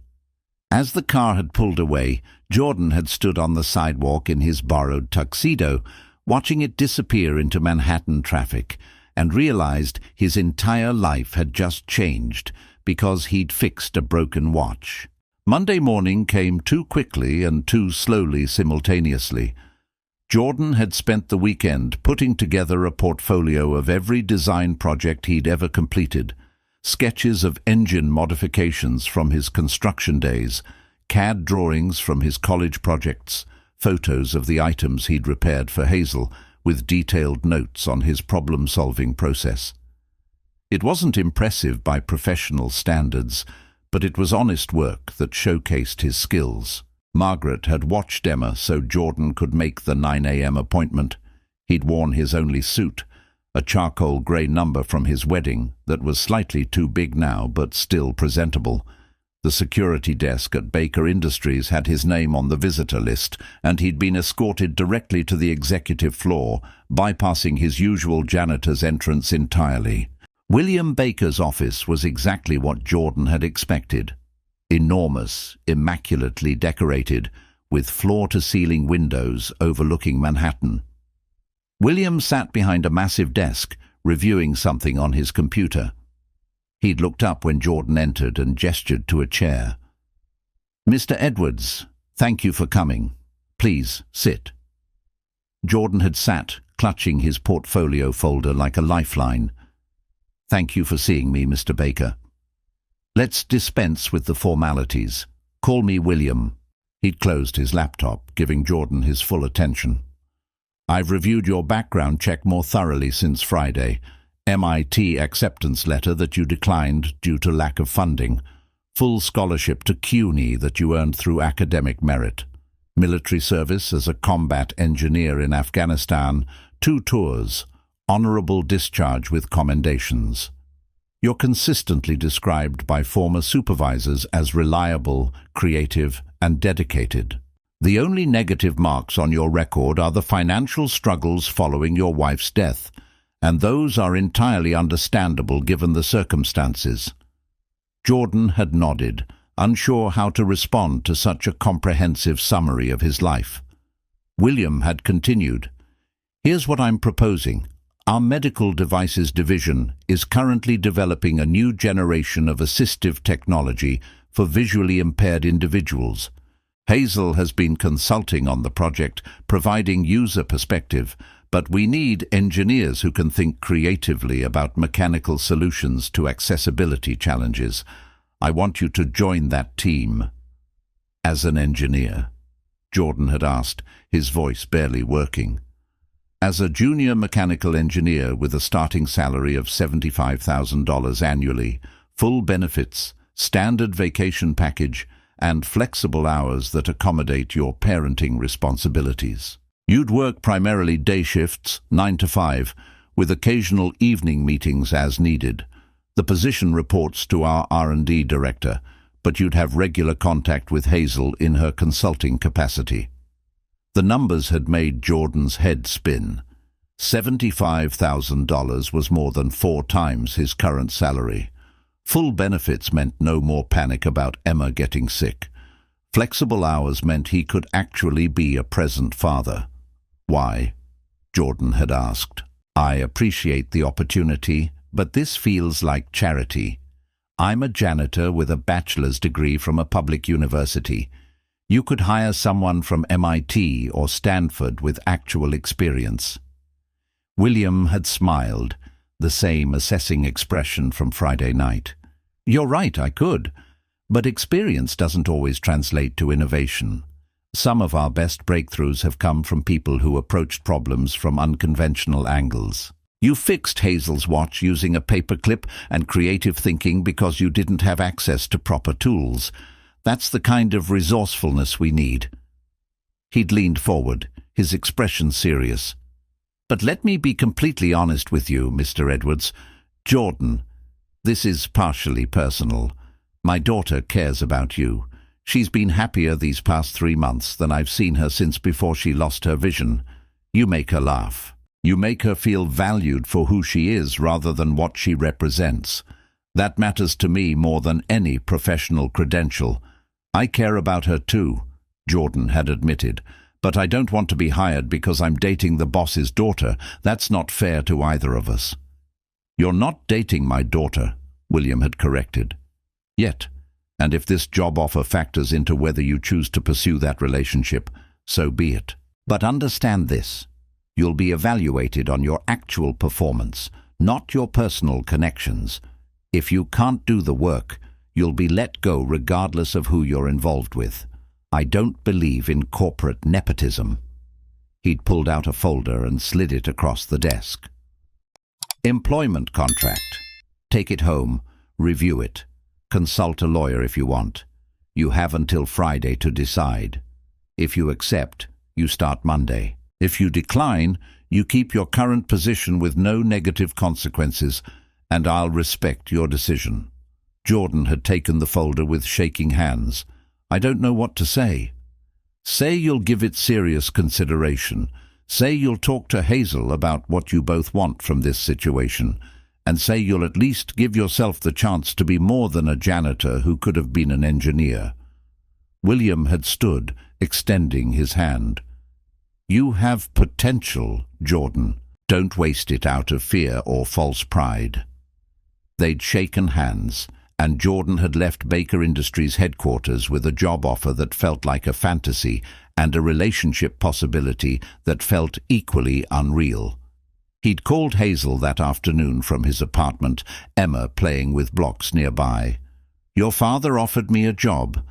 As the car had pulled away, Jordan had stood on the sidewalk in his borrowed tuxedo, watching it disappear into Manhattan traffic, and realized his entire life had just changed because he'd fixed a broken watch. Monday morning came too quickly and too slowly simultaneously. Jordan had spent the weekend putting together a portfolio of every design project he'd ever completed, sketches of engine modifications from his construction days, CAD drawings from his college projects, photos of the items he'd repaired for Hazel, with detailed notes on his problem-solving process. It wasn't impressive by professional standards, but it was honest work that showcased his skills. Margaret had watched Emma so Jordan could make the 9 a.m. appointment. He'd worn his only suit, a charcoal grey number from his wedding that was slightly too big now but still presentable. The security desk at Baker Industries had his name on the visitor list, and he'd been escorted directly to the executive floor, bypassing his usual janitor's entrance entirely. William Baker's office was exactly what Jordan had expected. Enormous, immaculately decorated, with floor-to-ceiling windows overlooking Manhattan. William sat behind a massive desk, reviewing something on his computer. He'd looked up when Jordan entered and gestured to a chair. "Mr. Edwards, thank you for coming. Please, sit." Jordan had sat, clutching his portfolio folder like a lifeline. "Thank you for seeing me, Mr. Baker. Let's dispense with the formalities. Call me William." He'd closed his laptop, giving Jordan his full attention. "I've reviewed your background check more thoroughly since Friday. MIT acceptance letter that you declined due to lack of funding. Full scholarship to CUNY that you earned through academic merit. Military service as a combat engineer in Afghanistan. 2 tours. Honorable discharge with commendations. You're consistently described by former supervisors as reliable, creative, and dedicated. The only negative marks on your record are the financial struggles following your wife's death, and those are entirely understandable given the circumstances." Jordan had nodded, unsure how to respond to such a comprehensive summary of his life. William had continued, "Here's what I'm proposing. Our medical devices division is currently developing a new generation of assistive technology for visually impaired individuals. Hazel has been consulting on the project, providing user perspective, but we need engineers who can think creatively about mechanical solutions to accessibility challenges. I want you to join that team." "As an engineer?" Jordan had asked, his voice barely working. "As a junior mechanical engineer with a starting salary of $75,000 annually, full benefits, standard vacation package, and flexible hours that accommodate your parenting responsibilities. You'd work primarily day shifts, 9 to 5, with occasional evening meetings as needed. The position reports to our R&D director, but you'd have regular contact with Hazel in her consulting capacity." The numbers had made Jordan's head spin. $75,000 was more than 4 times his current salary. Full benefits meant no more panic about Emma getting sick. Flexible hours meant he could actually be a present father. "Why?" Jordan had asked. "I appreciate the opportunity, but this feels like charity. I'm a janitor with a bachelor's degree from a public university. You could hire someone from MIT or Stanford with actual experience." William had smiled, the same assessing expression from Friday night. "You're right, I could. But experience doesn't always translate to innovation. Some of our best breakthroughs have come from people who approached problems from unconventional angles. You fixed Hazel's watch using a paperclip and creative thinking because you didn't have access to proper tools. That's the kind of resourcefulness we need." He'd leaned forward, his expression serious. "But let me be completely honest with you, Mr. Edwards. Jordan, this is partially personal. My daughter cares about you. She's been happier these past 3 months than I've seen her since before she lost her vision. You make her laugh. You make her feel valued for who she is rather than what she represents. That matters to me more than any professional credential. I care about her too," Jordan had admitted, "but I don't want to be hired because I'm dating the boss's daughter. That's not fair to either of us." "You're not dating my daughter," William had corrected. "Yet, and if this job offer factors into whether you choose to pursue that relationship, so be it." But understand this. You'll be evaluated on your actual performance, not your personal connections. If you can't do the work, you'll be let go regardless of who you're involved with. I don't believe in corporate nepotism." He'd pulled out a folder and slid it across the desk. "Employment contract. Take it home, review it. Consult a lawyer if you want. You have until Friday to decide. If you accept, you start Monday. If you decline, you keep your current position with no negative consequences, and I'll respect your decision." Jordan had taken the folder with shaking hands. "I don't know what to say." "Say you'll give it serious consideration. Say you'll talk to Hazel about what you both want from this situation, and say you'll at least give yourself the chance to be more than a janitor who could have been an engineer." William had stood, extending his hand. "You have potential, Jordan. Don't waste it out of fear or false pride." They'd shaken hands, and Jordan had left Baker Industries headquarters with a job offer that felt like a fantasy and a relationship possibility that felt equally unreal. He'd called Hazel that afternoon from his apartment, Emma playing with blocks nearby. "Your father offered me a job."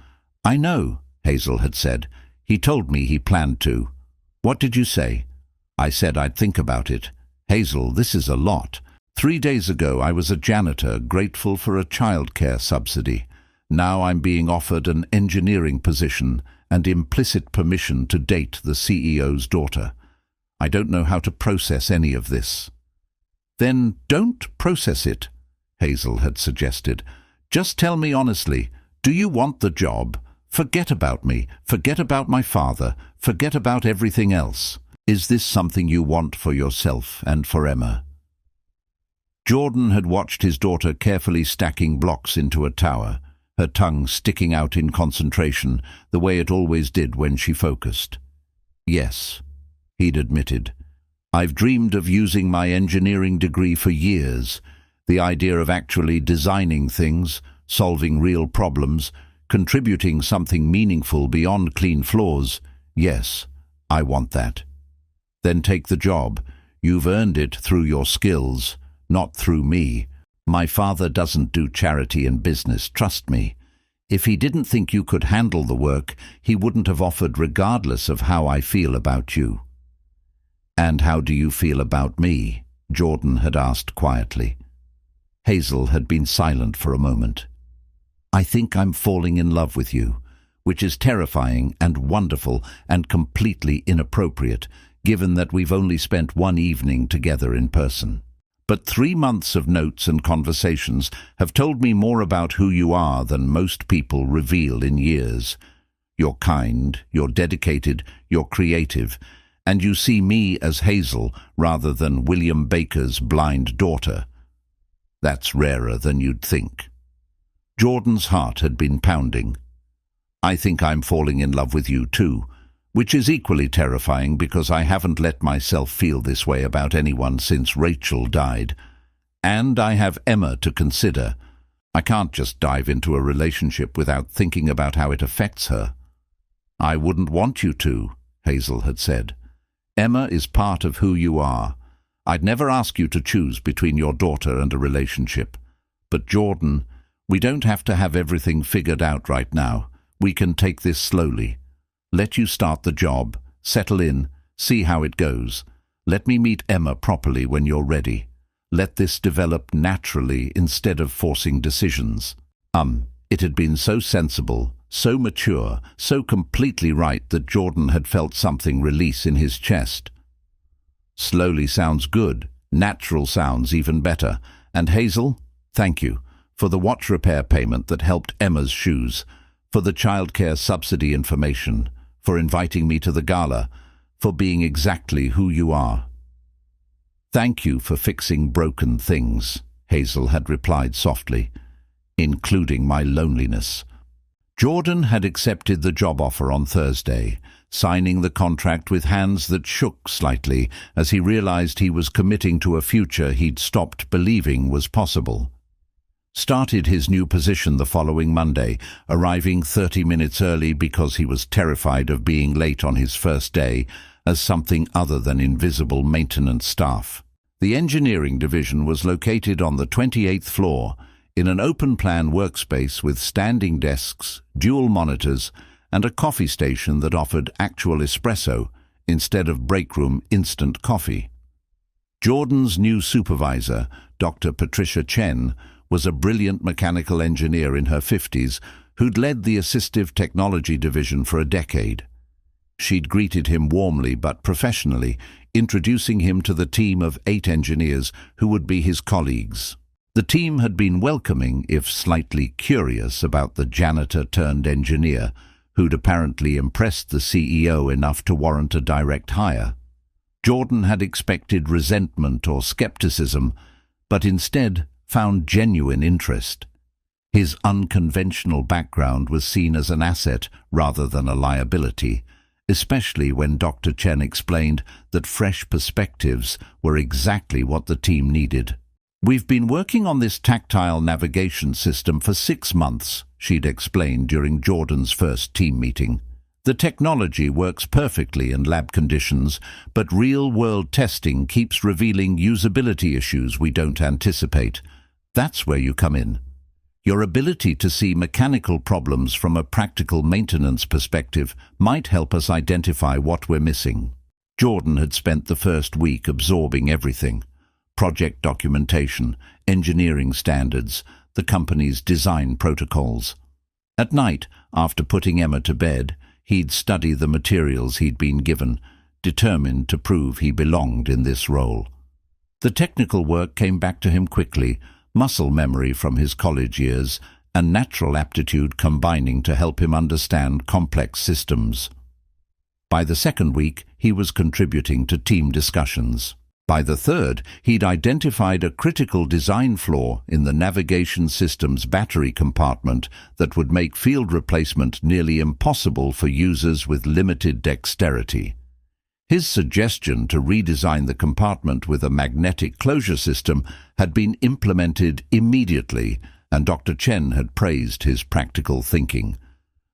"I know," Hazel had said. "He told me he planned to." "What did you say?" "I said I'd think about it." "Hazel, this is a lot. 3 days ago I was a janitor, grateful for a childcare subsidy. Now I'm being offered an engineering position and implicit permission to date the CEO's daughter. I don't know how to process any of this." "Then don't process it," Hazel had suggested. "Just tell me honestly, do you want the job? Forget about me, forget about my father, forget about everything else. Is this something you want for yourself and for Emma?" Jordan had watched his daughter carefully stacking blocks into a tower, her tongue sticking out in concentration, the way it always did when she focused. "Yes," he'd admitted. "I've dreamed of using my engineering degree for years. The idea of actually designing things, solving real problems, contributing something meaningful beyond clean floors. Yes, I want that." "Then take the job. You've earned it through your skills, not through me. My father doesn't do charity and business, trust me. If he didn't think you could handle the work, he wouldn't have offered regardless of how I feel about you." "And how do you feel about me?" Jordan had asked quietly. Hazel had been silent for a moment. "I think I'm falling in love with you, which is terrifying and wonderful and completely inappropriate, given that we've only spent one evening together in person. But 3 months of notes and conversations have told me more about who you are than most people reveal in years. You're kind, you're dedicated, you're creative, and you see me as Hazel rather than William Baker's blind daughter. That's rarer than you'd think." Jordan's heart had been pounding. "I think I'm falling in love with you too, which is equally terrifying because I haven't let myself feel this way about anyone since Rachel died. And I have Emma to consider. I can't just dive into a relationship without thinking about how it affects her." "I wouldn't want you to," Hazel had said. "Emma is part of who you are. I'd never ask you to choose between your daughter and a relationship. But Jordan, we don't have to have everything figured out right now. We can take this slowly. Let you start the job, settle in, see how it goes. Let me meet Emma properly when you're ready. Let this develop naturally instead of forcing decisions." It had been so sensible, so mature, so completely right that Jordan had felt something release in his chest. Slowly sounds good, natural sounds even better. And Hazel, thank you for the watch repair payment that helped Emma's shoes, for the childcare subsidy information, for inviting me to the gala, for being exactly who you are. "Thank you for fixing broken things," Hazel had replied softly, "including my loneliness." Jordan had accepted the job offer on Thursday, signing the contract with hands that shook slightly as he realized he was committing to a future he'd stopped believing was possible. Started his new position the following Monday, arriving 30 minutes early because he was terrified of being late on his first day, as something other than invisible maintenance staff. The engineering division was located on the 28th floor in an open-plan workspace with standing desks, dual monitors, and a coffee station that offered actual espresso instead of break-room instant coffee. Jordan's new supervisor, Dr. Patricia Chen, was a brilliant mechanical engineer in her 50s who'd led the assistive technology division for a decade. She'd greeted him warmly but professionally, introducing him to the team of 8 engineers who would be his colleagues. The team had been welcoming, if slightly curious, about the janitor-turned-engineer, who'd apparently impressed the CEO enough to warrant a direct hire. Jordan had expected resentment or skepticism, but instead found genuine interest. His unconventional background was seen as an asset rather than a liability, especially when Dr. Chen explained that fresh perspectives were exactly what the team needed. "We've been working on this tactile navigation system for 6 months," she'd explained during Jordan's first team meeting. "The technology works perfectly in lab conditions, but real-world testing keeps revealing usability issues we don't anticipate. That's where you come in. Your ability to see mechanical problems from a practical maintenance perspective might help us identify what we're missing." Jordan had spent the first week absorbing everything: project documentation, engineering standards, the company's design protocols. At night, after putting Emma to bed, he'd study the materials he'd been given, determined to prove he belonged in this role. The technical work came back to him quickly, muscle memory from his college years, and natural aptitude combining to help him understand complex systems. By the second week, he was contributing to team discussions. By the third, he'd identified a critical design flaw in the navigation system's battery compartment that would make field replacement nearly impossible for users with limited dexterity. His suggestion to redesign the compartment with a magnetic closure system had been implemented immediately, and Dr. Chen had praised his practical thinking.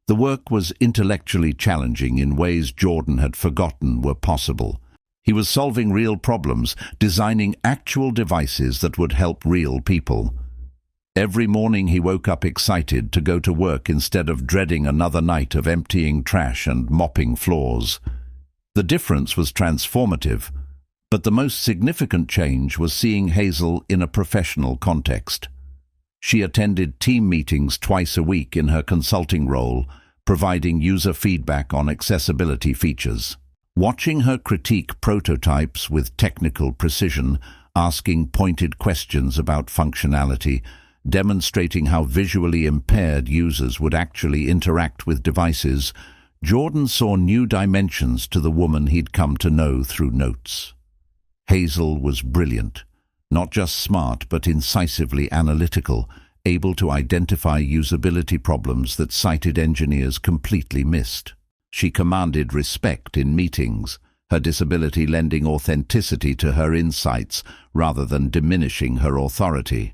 The work was intellectually challenging in ways Jordan had forgotten were possible. He was solving real problems, designing actual devices that would help real people. Every morning he woke up excited to go to work instead of dreading another night of emptying trash and mopping floors. The difference was transformative, but the most significant change was seeing Hazel in a professional context. She attended team meetings twice a week in her consulting role, providing user feedback on accessibility features. Watching her critique prototypes with technical precision, asking pointed questions about functionality, demonstrating how visually impaired users would actually interact with devices, Jordan saw new dimensions to the woman he'd come to know through notes. Hazel was brilliant, not just smart but incisively analytical, able to identify usability problems that sighted engineers completely missed. She commanded respect in meetings, her disability lending authenticity to her insights rather than diminishing her authority.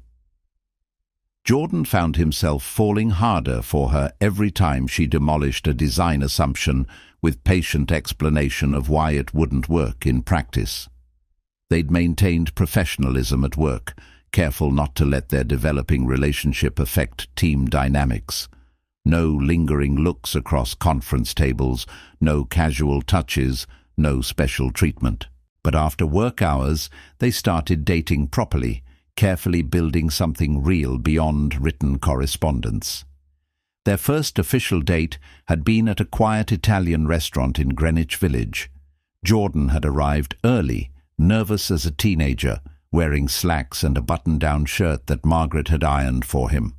Jordan found himself falling harder for her every time she demolished a design assumption with patient explanation of why it wouldn't work in practice. They'd maintained professionalism at work, careful not to let their developing relationship affect team dynamics. No lingering looks across conference tables, no casual touches, no special treatment. But after work hours, they started dating properly, carefully building something real beyond written correspondence. Their first official date had been at a quiet Italian restaurant in Greenwich Village. Jordan had arrived early, nervous as a teenager, wearing slacks and a button-down shirt that Margaret had ironed for him.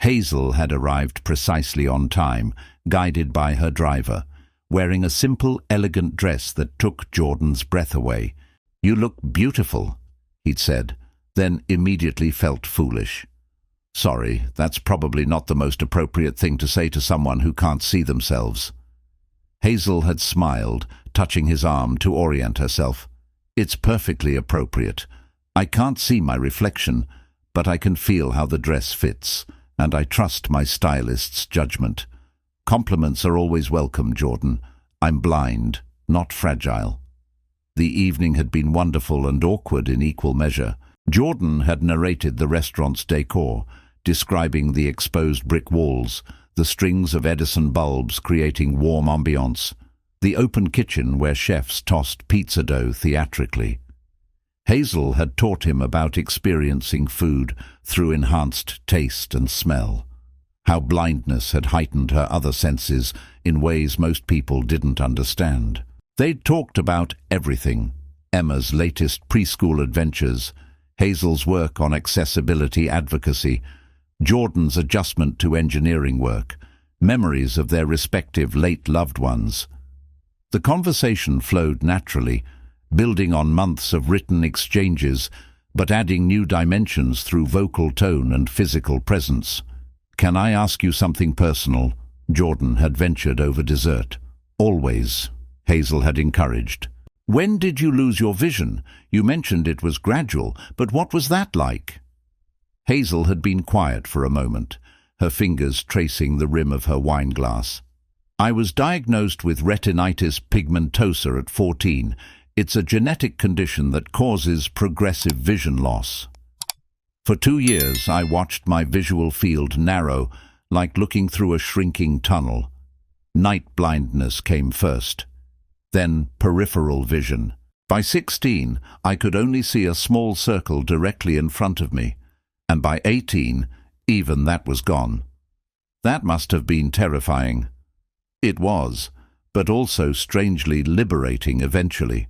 Hazel had arrived precisely on time, guided by her driver, wearing a simple, elegant dress that took Jordan's breath away. "You look beautiful," he'd said, then immediately felt foolish. "Sorry, that's probably not the most appropriate thing to say to someone who can't see themselves." Hazel had smiled, touching his arm to orient herself. "It's perfectly appropriate. I can't see my reflection, but I can feel how the dress fits, and I trust my stylist's judgment. Compliments are always welcome, Jordan. I'm blind." not fragile. The evening had been wonderful and awkward in equal measure. Jordan had narrated the restaurant's decor, describing the exposed brick walls, the strings of Edison bulbs creating warm ambiance, the open kitchen where chefs tossed pizza dough theatrically. Hazel had taught him about experiencing food through enhanced taste and smell, how blindness had heightened her other senses in ways most people didn't understand. They'd talked about everything: Emma's latest preschool adventures, Hazel's work on accessibility advocacy, Jordan's adjustment to engineering work, memories of their respective late loved ones. The conversation flowed naturally, building on months of written exchanges, but adding new dimensions through vocal tone and physical presence. "Can I ask you something personal?" Jordan had ventured over dessert. "Always," Hazel had encouraged. "When did you lose your vision? You mentioned it was gradual, but what was that like?" Hazel had been quiet for a moment, her fingers tracing the rim of her wine glass. "I was diagnosed with retinitis pigmentosa at 14. It's a genetic condition that causes progressive vision loss. For 2 years, I watched my visual field narrow, like looking through a shrinking tunnel. Night blindness came first, then peripheral vision. By 16, I could only see a small circle directly in front of me, and by 18, even that was gone. That must have been terrifying." It was, but also strangely liberating eventually.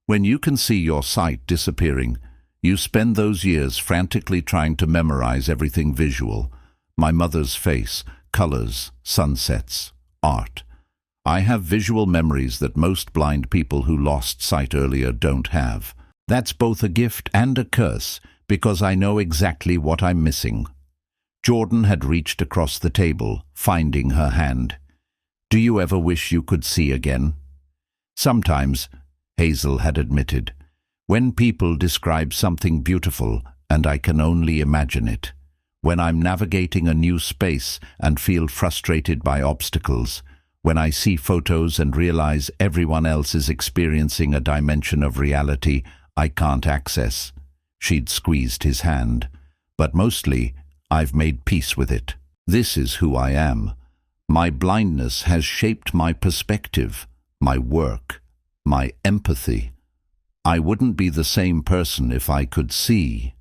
When you can see your sight disappearing, you spend those years frantically trying to memorize everything visual: my mother's face, colors, sunsets, art. I have visual memories that most blind people who lost sight earlier don't have. That's both a gift and a curse, because I know exactly what I'm missing. Jordan had reached across the table, finding her hand. "Do you ever wish you could see again?" "Sometimes," Hazel had admitted, "when people describe something beautiful and I can only imagine it. When I'm navigating a new space and feel frustrated by obstacles. When I see photos and realize everyone else is experiencing a dimension of reality I can't access." She'd squeezed his hand. "But mostly, I've made peace with it. This is who I am. My blindness has shaped my perspective, my work, my empathy. I wouldn't be the same person if I could see."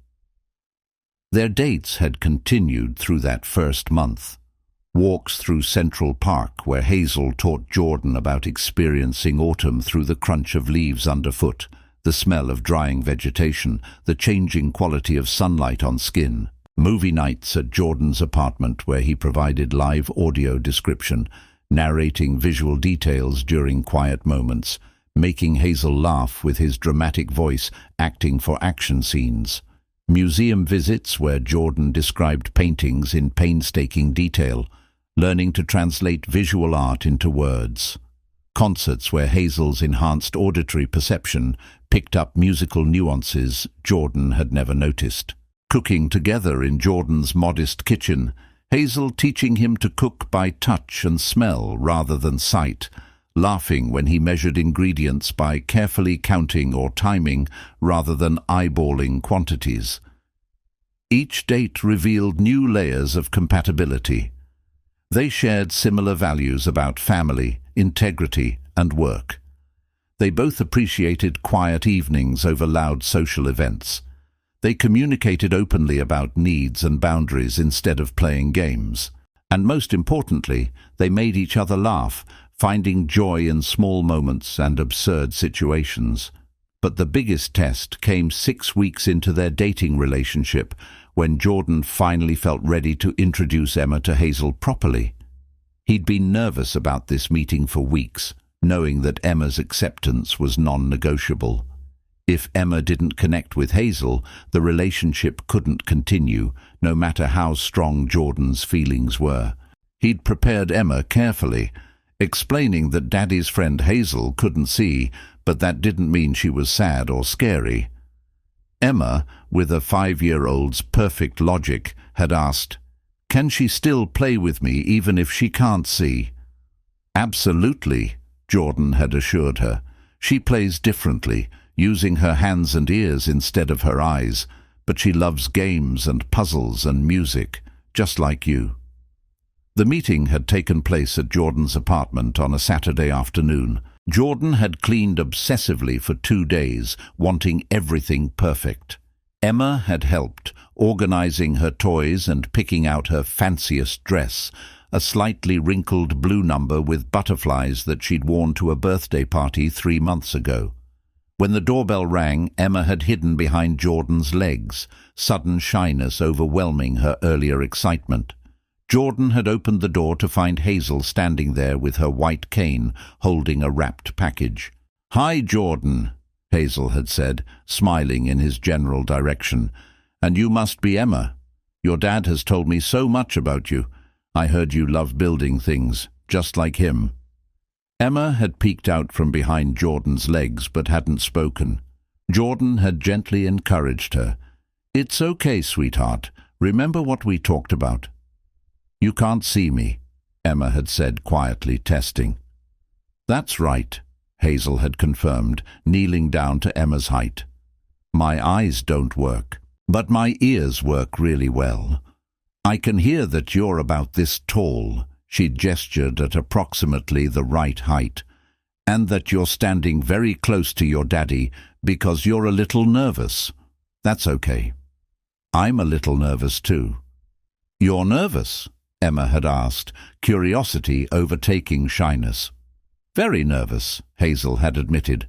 Their dates had continued through that first month. Walks through Central Park, where Hazel taught Jordan about experiencing autumn through the crunch of leaves underfoot, the smell of drying vegetation, the changing quality of sunlight on skin. Movie nights at Jordan's apartment, where he provided live audio description, narrating visual details during quiet moments, making Hazel laugh with his dramatic voice, acting for action scenes. Museum visits where Jordan described paintings in painstaking detail, learning to translate visual art into words. Concerts where Hazel's enhanced auditory perception picked up musical nuances Jordan had never noticed. Cooking together in Jordan's modest kitchen, Hazel teaching him to cook by touch and smell rather than sight, laughing when he measured ingredients by carefully counting or timing rather than eyeballing quantities. Each date revealed new layers of compatibility. They shared similar values about family, integrity, and work. They both appreciated quiet evenings over loud social events. They communicated openly about needs and boundaries instead of playing games. And most importantly, they made each other laugh, finding joy in small moments and absurd situations. But the biggest test came 6 weeks into their dating relationship, when Jordan finally felt ready to introduce Emma to Hazel properly. He'd been nervous about this meeting for weeks, knowing that Emma's acceptance was non-negotiable. If Emma didn't connect with Hazel, the relationship couldn't continue, no matter how strong Jordan's feelings were. He'd prepared Emma carefully, explaining that Daddy's friend Hazel couldn't see, but that didn't mean she was sad or scary. Emma, with a 5-year-old's perfect logic, had asked, "Can she still play with me even if she can't see?" "Absolutely," Jordan had assured her. She plays differently, using her hands and ears instead of her eyes, but she loves games and puzzles and music, just like you. The meeting had taken place at Jordan's apartment on a Saturday afternoon. Jordan had cleaned obsessively for 2 days, wanting everything perfect. Emma had helped, organizing her toys and picking out her fanciest dress, a slightly wrinkled blue number with butterflies that she'd worn to a birthday party 3 months ago. When the doorbell rang, Emma had hidden behind Jordan's legs, sudden shyness overwhelming her earlier excitement. Jordan had opened the door to find Hazel standing there with her white cane, holding a wrapped package. "Hi, Jordan," Hazel had said, smiling in his general direction. "And you must be Emma. Your dad has told me so much about you. I heard you love building things, just like him." Emma had peeked out from behind Jordan's legs but hadn't spoken. Jordan had gently encouraged her. "It's okay, sweetheart. Remember what we talked about." "You can't see me," Emma had said quietly, testing. "That's right," Hazel had confirmed, kneeling down to Emma's height. "My eyes don't work, but my ears work really well. I can hear that you're about this tall," she gestured at approximately the right height, "and that you're standing very close to your daddy because you're a little nervous. That's okay. I'm a little nervous too." "You're nervous?" Emma had asked, curiosity overtaking shyness. "Very nervous," Hazel had admitted,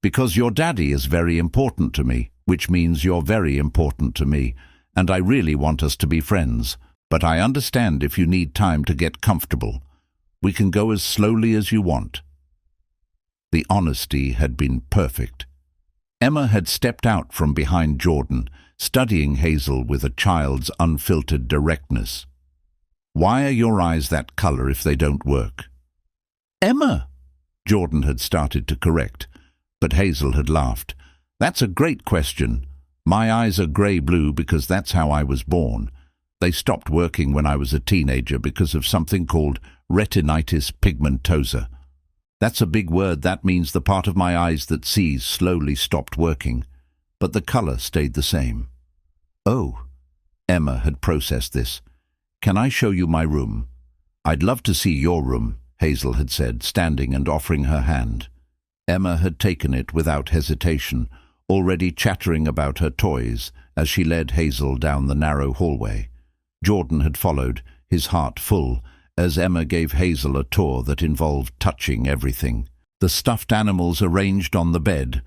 "because your daddy is very important to me, which means you're very important to me, and I really want us to be friends. But I understand if you need time to get comfortable. We can go as slowly as you want." The honesty had been perfect. Emma had stepped out from behind Jordan, studying Hazel with a child's unfiltered directness. "Why are your eyes that color if they don't work?" "Emma!" Jordan had started to correct, but Hazel had laughed. "That's a great question. My eyes are grey-blue because that's how I was born. They stopped working when I was a teenager because of something called retinitis pigmentosa. That's a big word. That means the part of my eyes that sees slowly stopped working, but the color stayed the same." "Oh," Emma had processed this. "Can I show you my room?" "I'd love to see your room," Hazel had said, standing and offering her hand. Emma had taken it without hesitation, already chattering about her toys as she led Hazel down the narrow hallway. Jordan had followed, his heart full, as Emma gave Hazel a tour that involved touching everything. The stuffed animals arranged on the bed,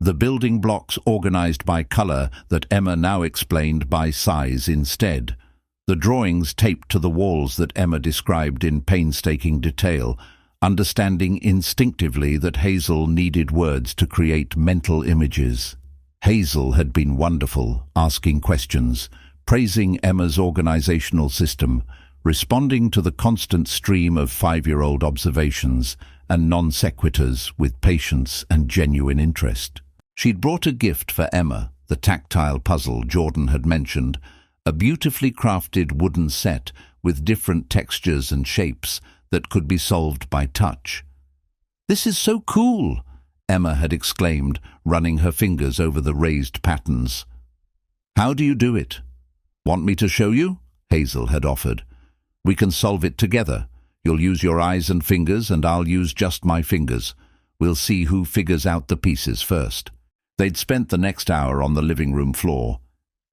the building blocks organized by color that Emma now explained by size instead, the drawings taped to the walls that Emma described in painstaking detail, understanding instinctively that Hazel needed words to create mental images. Hazel had been wonderful, asking questions, praising Emma's organizational system, responding to the constant stream of 5-year-old observations and non sequiturs with patience and genuine interest. She'd brought a gift for Emma, the tactile puzzle Jordan had mentioned, a beautifully crafted wooden set with different textures and shapes that could be solved by touch. "This is so cool!" Emma had exclaimed, running her fingers over the raised patterns. "How do you do it?" "Want me to show you?" Hazel had offered. "We can solve it together. You'll use your eyes and fingers, and I'll use just my fingers. We'll see who figures out the pieces first." They'd spent the next hour on the living room floor,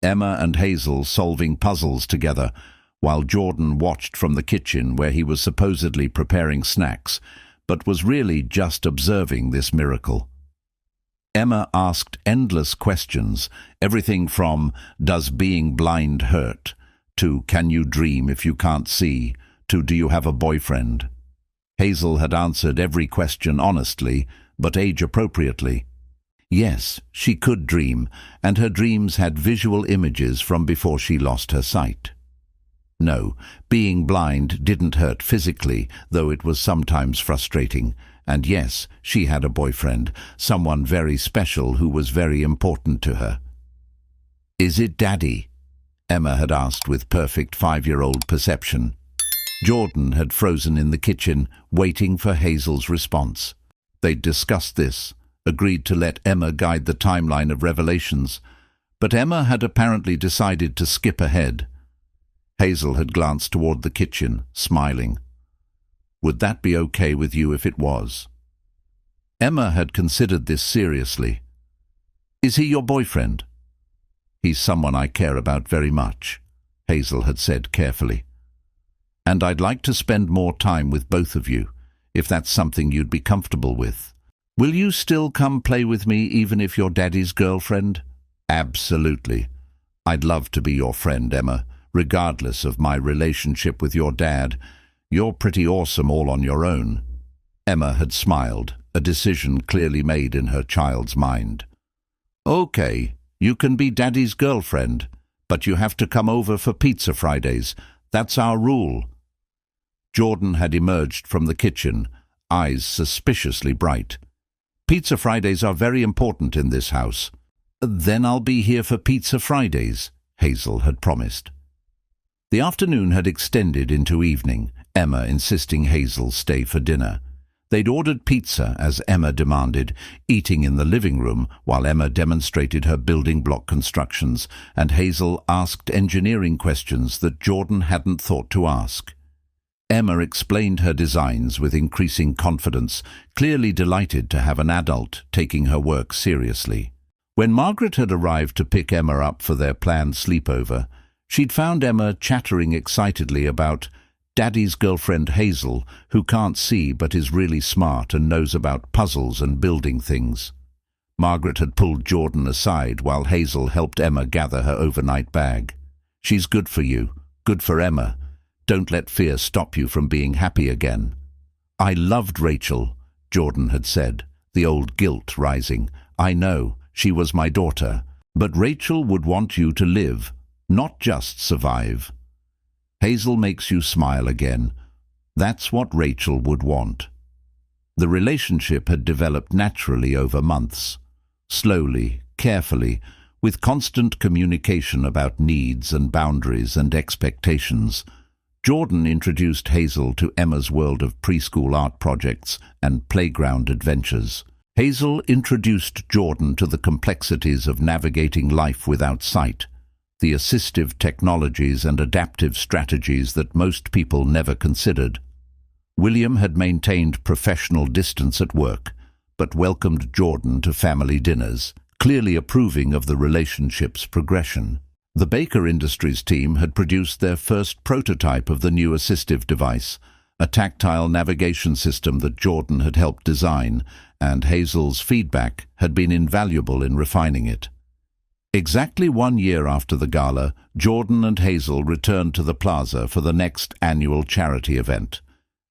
Emma and Hazel solving puzzles together, while Jordan watched from the kitchen where he was supposedly preparing snacks, but was really just observing this miracle. Emma asked endless questions, everything from "Does being blind hurt?" to "Can you dream if you can't see?" to "Do you have a boyfriend?" Hazel had answered every question honestly, but age-appropriately. Yes, she could dream, and her dreams had visual images from before she lost her sight. No, being blind didn't hurt physically, though it was sometimes frustrating. And yes, she had a boyfriend, someone very special who was very important to her. "Is it Daddy?" Emma had asked with perfect 5-year-old perception. Jordan had frozen in the kitchen, waiting for Hazel's response. They'd discussed this, agreed to let Emma guide the timeline of revelations, but Emma had apparently decided to skip ahead. Hazel had glanced toward the kitchen, smiling. Would that be okay with you if it was? Emma had considered this seriously. Is he your boyfriend? He's someone I care about very much, Hazel had said carefully. And I'd like to spend more time with both of you, if that's something you'd be comfortable with. Will you still come play with me even if you're Daddy's girlfriend? Absolutely. I'd love to be your friend, Emma, regardless of my relationship with your dad. You're pretty awesome all on your own. Emma had smiled, a decision clearly made in her child's mind. Okay, you can be Daddy's girlfriend, but you have to come over for pizza Fridays. That's our rule. Jordan had emerged from the kitchen, eyes suspiciously bright. Pizza Fridays are very important in this house. Then I'll be here for Pizza Fridays, Hazel had promised. The afternoon had extended into evening, Emma insisting Hazel stay for dinner. They'd ordered pizza, as Emma demanded, eating in the living room while Emma demonstrated her building block constructions, and Hazel asked engineering questions that Jordan hadn't thought to ask. Emma explained her designs with increasing confidence, clearly delighted to have an adult taking her work seriously. When Margaret had arrived to pick Emma up for their planned sleepover, she'd found Emma chattering excitedly about Daddy's girlfriend Hazel, who can't see but is really smart and knows about puzzles and building things. Margaret had pulled Jordan aside while Hazel helped Emma gather her overnight bag. She's good for you, good for Emma. Don't let fear stop you from being happy again. I loved Rachel, Jordan had said, the old guilt rising. I know, she was my daughter, but Rachel would want you to live, not just survive. Hazel makes you smile again. That's what Rachel would want. The relationship had developed naturally over months, slowly, carefully, with constant communication about needs and boundaries and expectations. Jordan introduced Hazel to Emma's world of preschool art projects and playground adventures. Hazel introduced Jordan to the complexities of navigating life without sight, the assistive technologies and adaptive strategies that most people never considered. William had maintained professional distance at work, but welcomed Jordan to family dinners, clearly approving of the relationship's progression. The Baker Industries team had produced their first prototype of the new assistive device, a tactile navigation system that Jordan had helped design, and Hazel's feedback had been invaluable in refining it. Exactly 1 year after the gala, Jordan and Hazel returned to the plaza for the next annual charity event.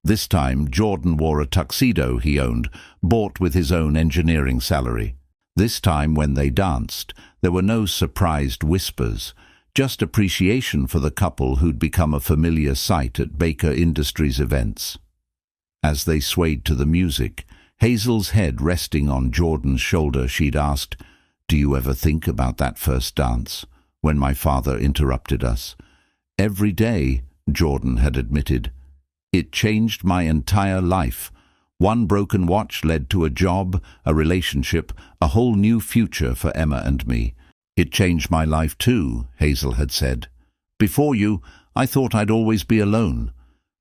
This time, Jordan wore a tuxedo he owned, bought with his own engineering salary. This time, when they danced, there were no surprised whispers, just appreciation for the couple who'd become a familiar sight at Baker Industries events. As they swayed to the music, Hazel's head resting on Jordan's shoulder, she'd asked, "Do you ever think about that first dance, when my father interrupted us?" "Every day," Jordan had admitted. "It changed my entire life. One broken watch led to a job, a relationship, a whole new future for Emma and me. It changed my life too," Hazel had said. "Before you, I thought I'd always be alone.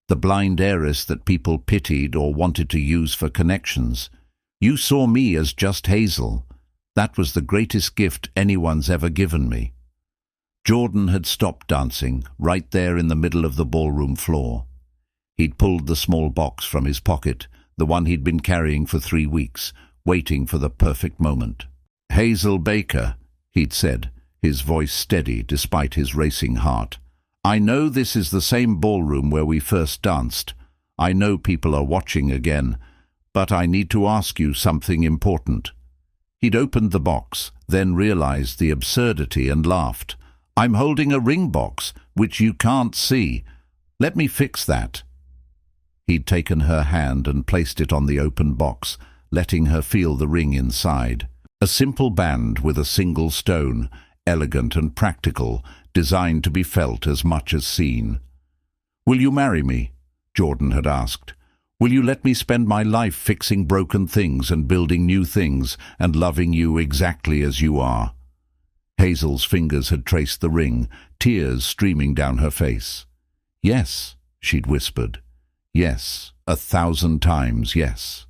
The blind heiress that people pitied or wanted to use for connections. You saw me as just Hazel. That was the greatest gift anyone's ever given me." Jordan had stopped dancing, right there in the middle of the ballroom floor. He'd pulled the small box from his pocket, the one he'd been carrying for 3 weeks, waiting for the perfect moment. "Hazel Baker," he'd said, his voice steady despite his racing heart. "I know this is the same ballroom where we first danced. I know people are watching again, but I need to ask you something important." He'd opened the box, then realized the absurdity and laughed. "I'm holding a ring box, which you can't see. Let me fix that." He'd taken her hand and placed it on the open box, letting her feel the ring inside. A simple band with a single stone, elegant and practical, designed to be felt as much as seen. "Will you marry me?" Jordan had asked. "Will you let me spend my life fixing broken things and building new things and loving you exactly as you are?" Hazel's fingers had traced the ring, tears streaming down her face. "Yes," she'd whispered. "Yes, 1,000 times yes."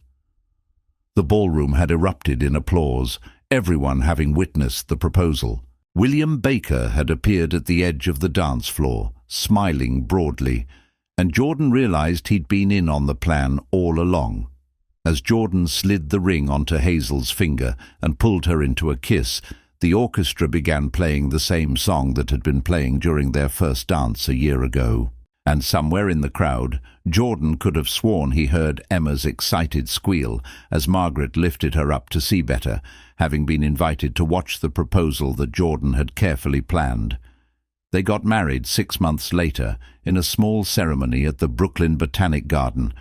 The ballroom had erupted in applause, everyone having witnessed the proposal. William Baker had appeared at the edge of the dance floor, smiling broadly, and Jordan realized he'd been in on the plan all along. As Jordan slid the ring onto Hazel's finger and pulled her into a kiss, the orchestra began playing the same song that had been playing during their first dance a year ago. And somewhere in the crowd, Jordan could have sworn he heard Emma's excited squeal as Margaret lifted her up to see better, having been invited to watch the proposal that Jordan had carefully planned. They got married 6 months later in a small ceremony at the Brooklyn Botanic Garden.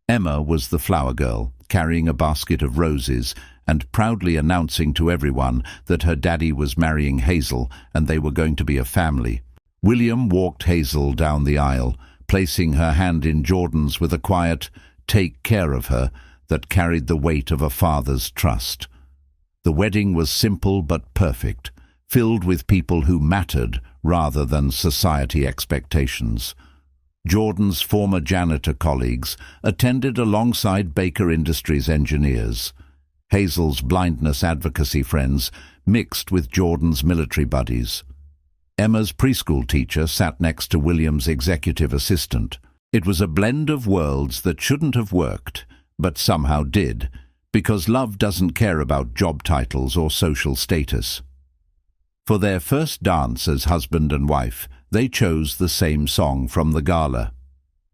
Emma was the flower girl, carrying a basket of roses and proudly announcing to everyone that her daddy was marrying Hazel and they were going to be a family. William walked Hazel down the aisle, placing her hand in Jordan's with a quiet, "Take care of her," that carried the weight of a father's trust. The wedding was simple but perfect, filled with people who mattered rather than society expectations. Jordan's former janitor colleagues attended alongside Baker Industries engineers. Hazel's blindness advocacy friends mixed with Jordan's military buddies. Emma's preschool teacher sat next to William's executive assistant. It was a blend of worlds that shouldn't have worked, but somehow did, because love doesn't care about job titles or social status. For their first dance as husband and wife, they chose the same song from the gala.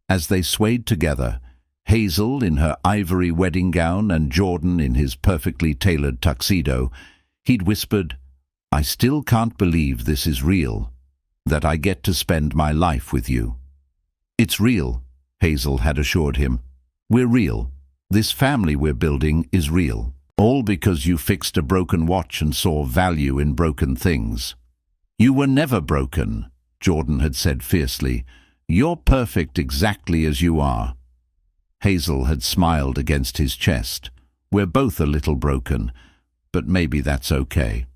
As they swayed together, Hazel in her ivory wedding gown and Jordan in his perfectly tailored tuxedo, he'd whispered, "I still can't believe this is real, that I get to spend my life with you." "It's real," Hazel had assured him. "We're real. This family we're building is real. All because you fixed a broken watch and saw value in broken things." "You were never broken," Jordan had said fiercely. "You're perfect exactly as you are." Hazel had smiled against his chest. "We're both a little broken, but maybe that's okay.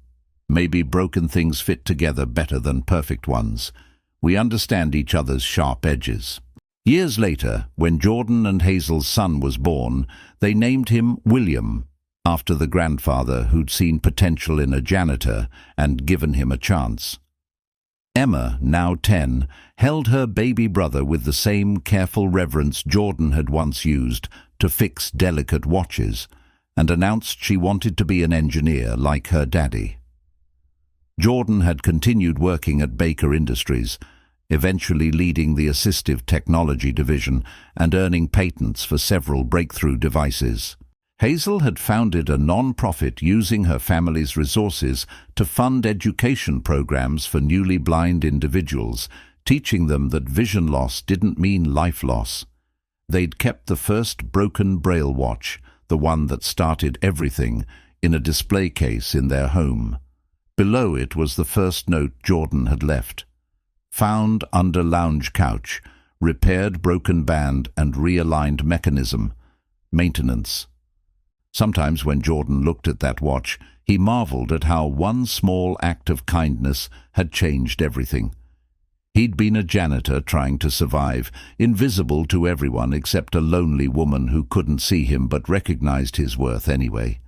Maybe broken things fit together better than perfect ones. We understand each other's sharp edges." Years later, when Jordan and Hazel's son was born, they named him William, after the grandfather who'd seen potential in a janitor and given him a chance. Emma, now 10, held her baby brother with the same careful reverence Jordan had once used to fix delicate watches, and announced she wanted to be an engineer like her daddy. Jordan had continued working at Baker Industries, eventually leading the assistive technology division and earning patents for several breakthrough devices. Hazel had founded a non-profit using her family's resources to fund education programs for newly blind individuals, teaching them that vision loss didn't mean life loss. They'd kept the first broken Braille watch, the one that started everything, in a display case in their home. Below it was the first note Jordan had left. "Found under lounge couch, repaired broken band and realigned mechanism. Maintenance." Sometimes when Jordan looked at that watch, he marveled at how one small act of kindness had changed everything. He'd been a janitor trying to survive, invisible to everyone except a lonely woman who couldn't see him but recognized his worth anyway.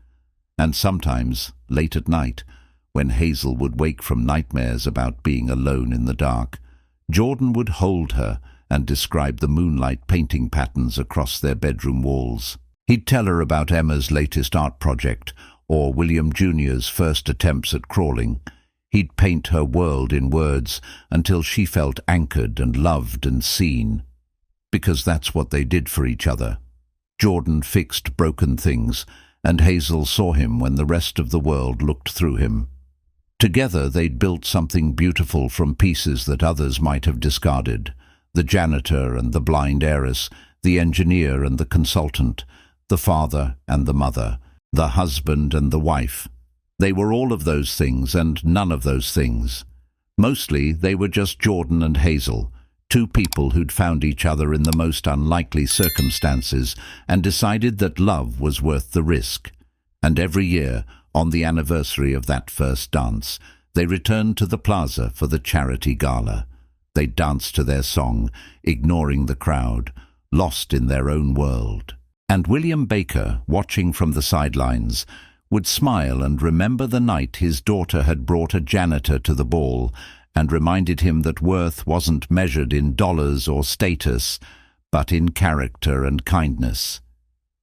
And sometimes, late at night, when Hazel would wake from nightmares about being alone in the dark, Jordan would hold her and describe the moonlight painting patterns across their bedroom walls. He'd tell her about Emma's latest art project or William Jr.'s first attempts at crawling. He'd paint her world in words until she felt anchored and loved and seen. Because that's what they did for each other. Jordan fixed broken things, and Hazel saw him when the rest of the world looked through him. Together they'd built something beautiful from pieces that others might have discarded. The janitor and the blind heiress, the engineer and the consultant, the father and the mother, the husband and the wife. They were all of those things and none of those things. Mostly they were just Jordan and Hazel, two people who'd found each other in the most unlikely circumstances and decided that love was worth the risk. And every year, on the anniversary of that first dance, they returned to the plaza for the charity gala. They danced to their song, ignoring the crowd, lost in their own world. And William Baker, watching from the sidelines, would smile and remember the night his daughter had brought a janitor to the ball and reminded him that worth wasn't measured in dollars or status, but in character and kindness.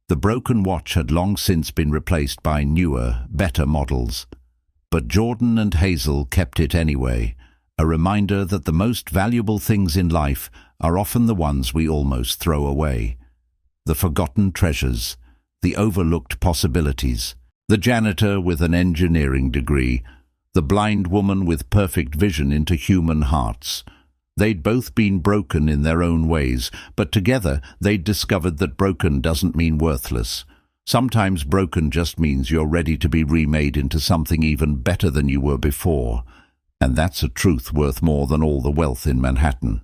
The broken watch had long since been replaced by newer, better models. But Jordan and Hazel kept it anyway, a reminder that the most valuable things in life are often the ones we almost throw away. The forgotten treasures, the overlooked possibilities. The janitor with an engineering degree, the blind woman with perfect vision into human hearts. They'd both been broken in their own ways, but together they'd discovered that broken doesn't mean worthless. Sometimes broken just means you're ready to be remade into something even better than you were before. And that's a truth worth more than all the wealth in Manhattan.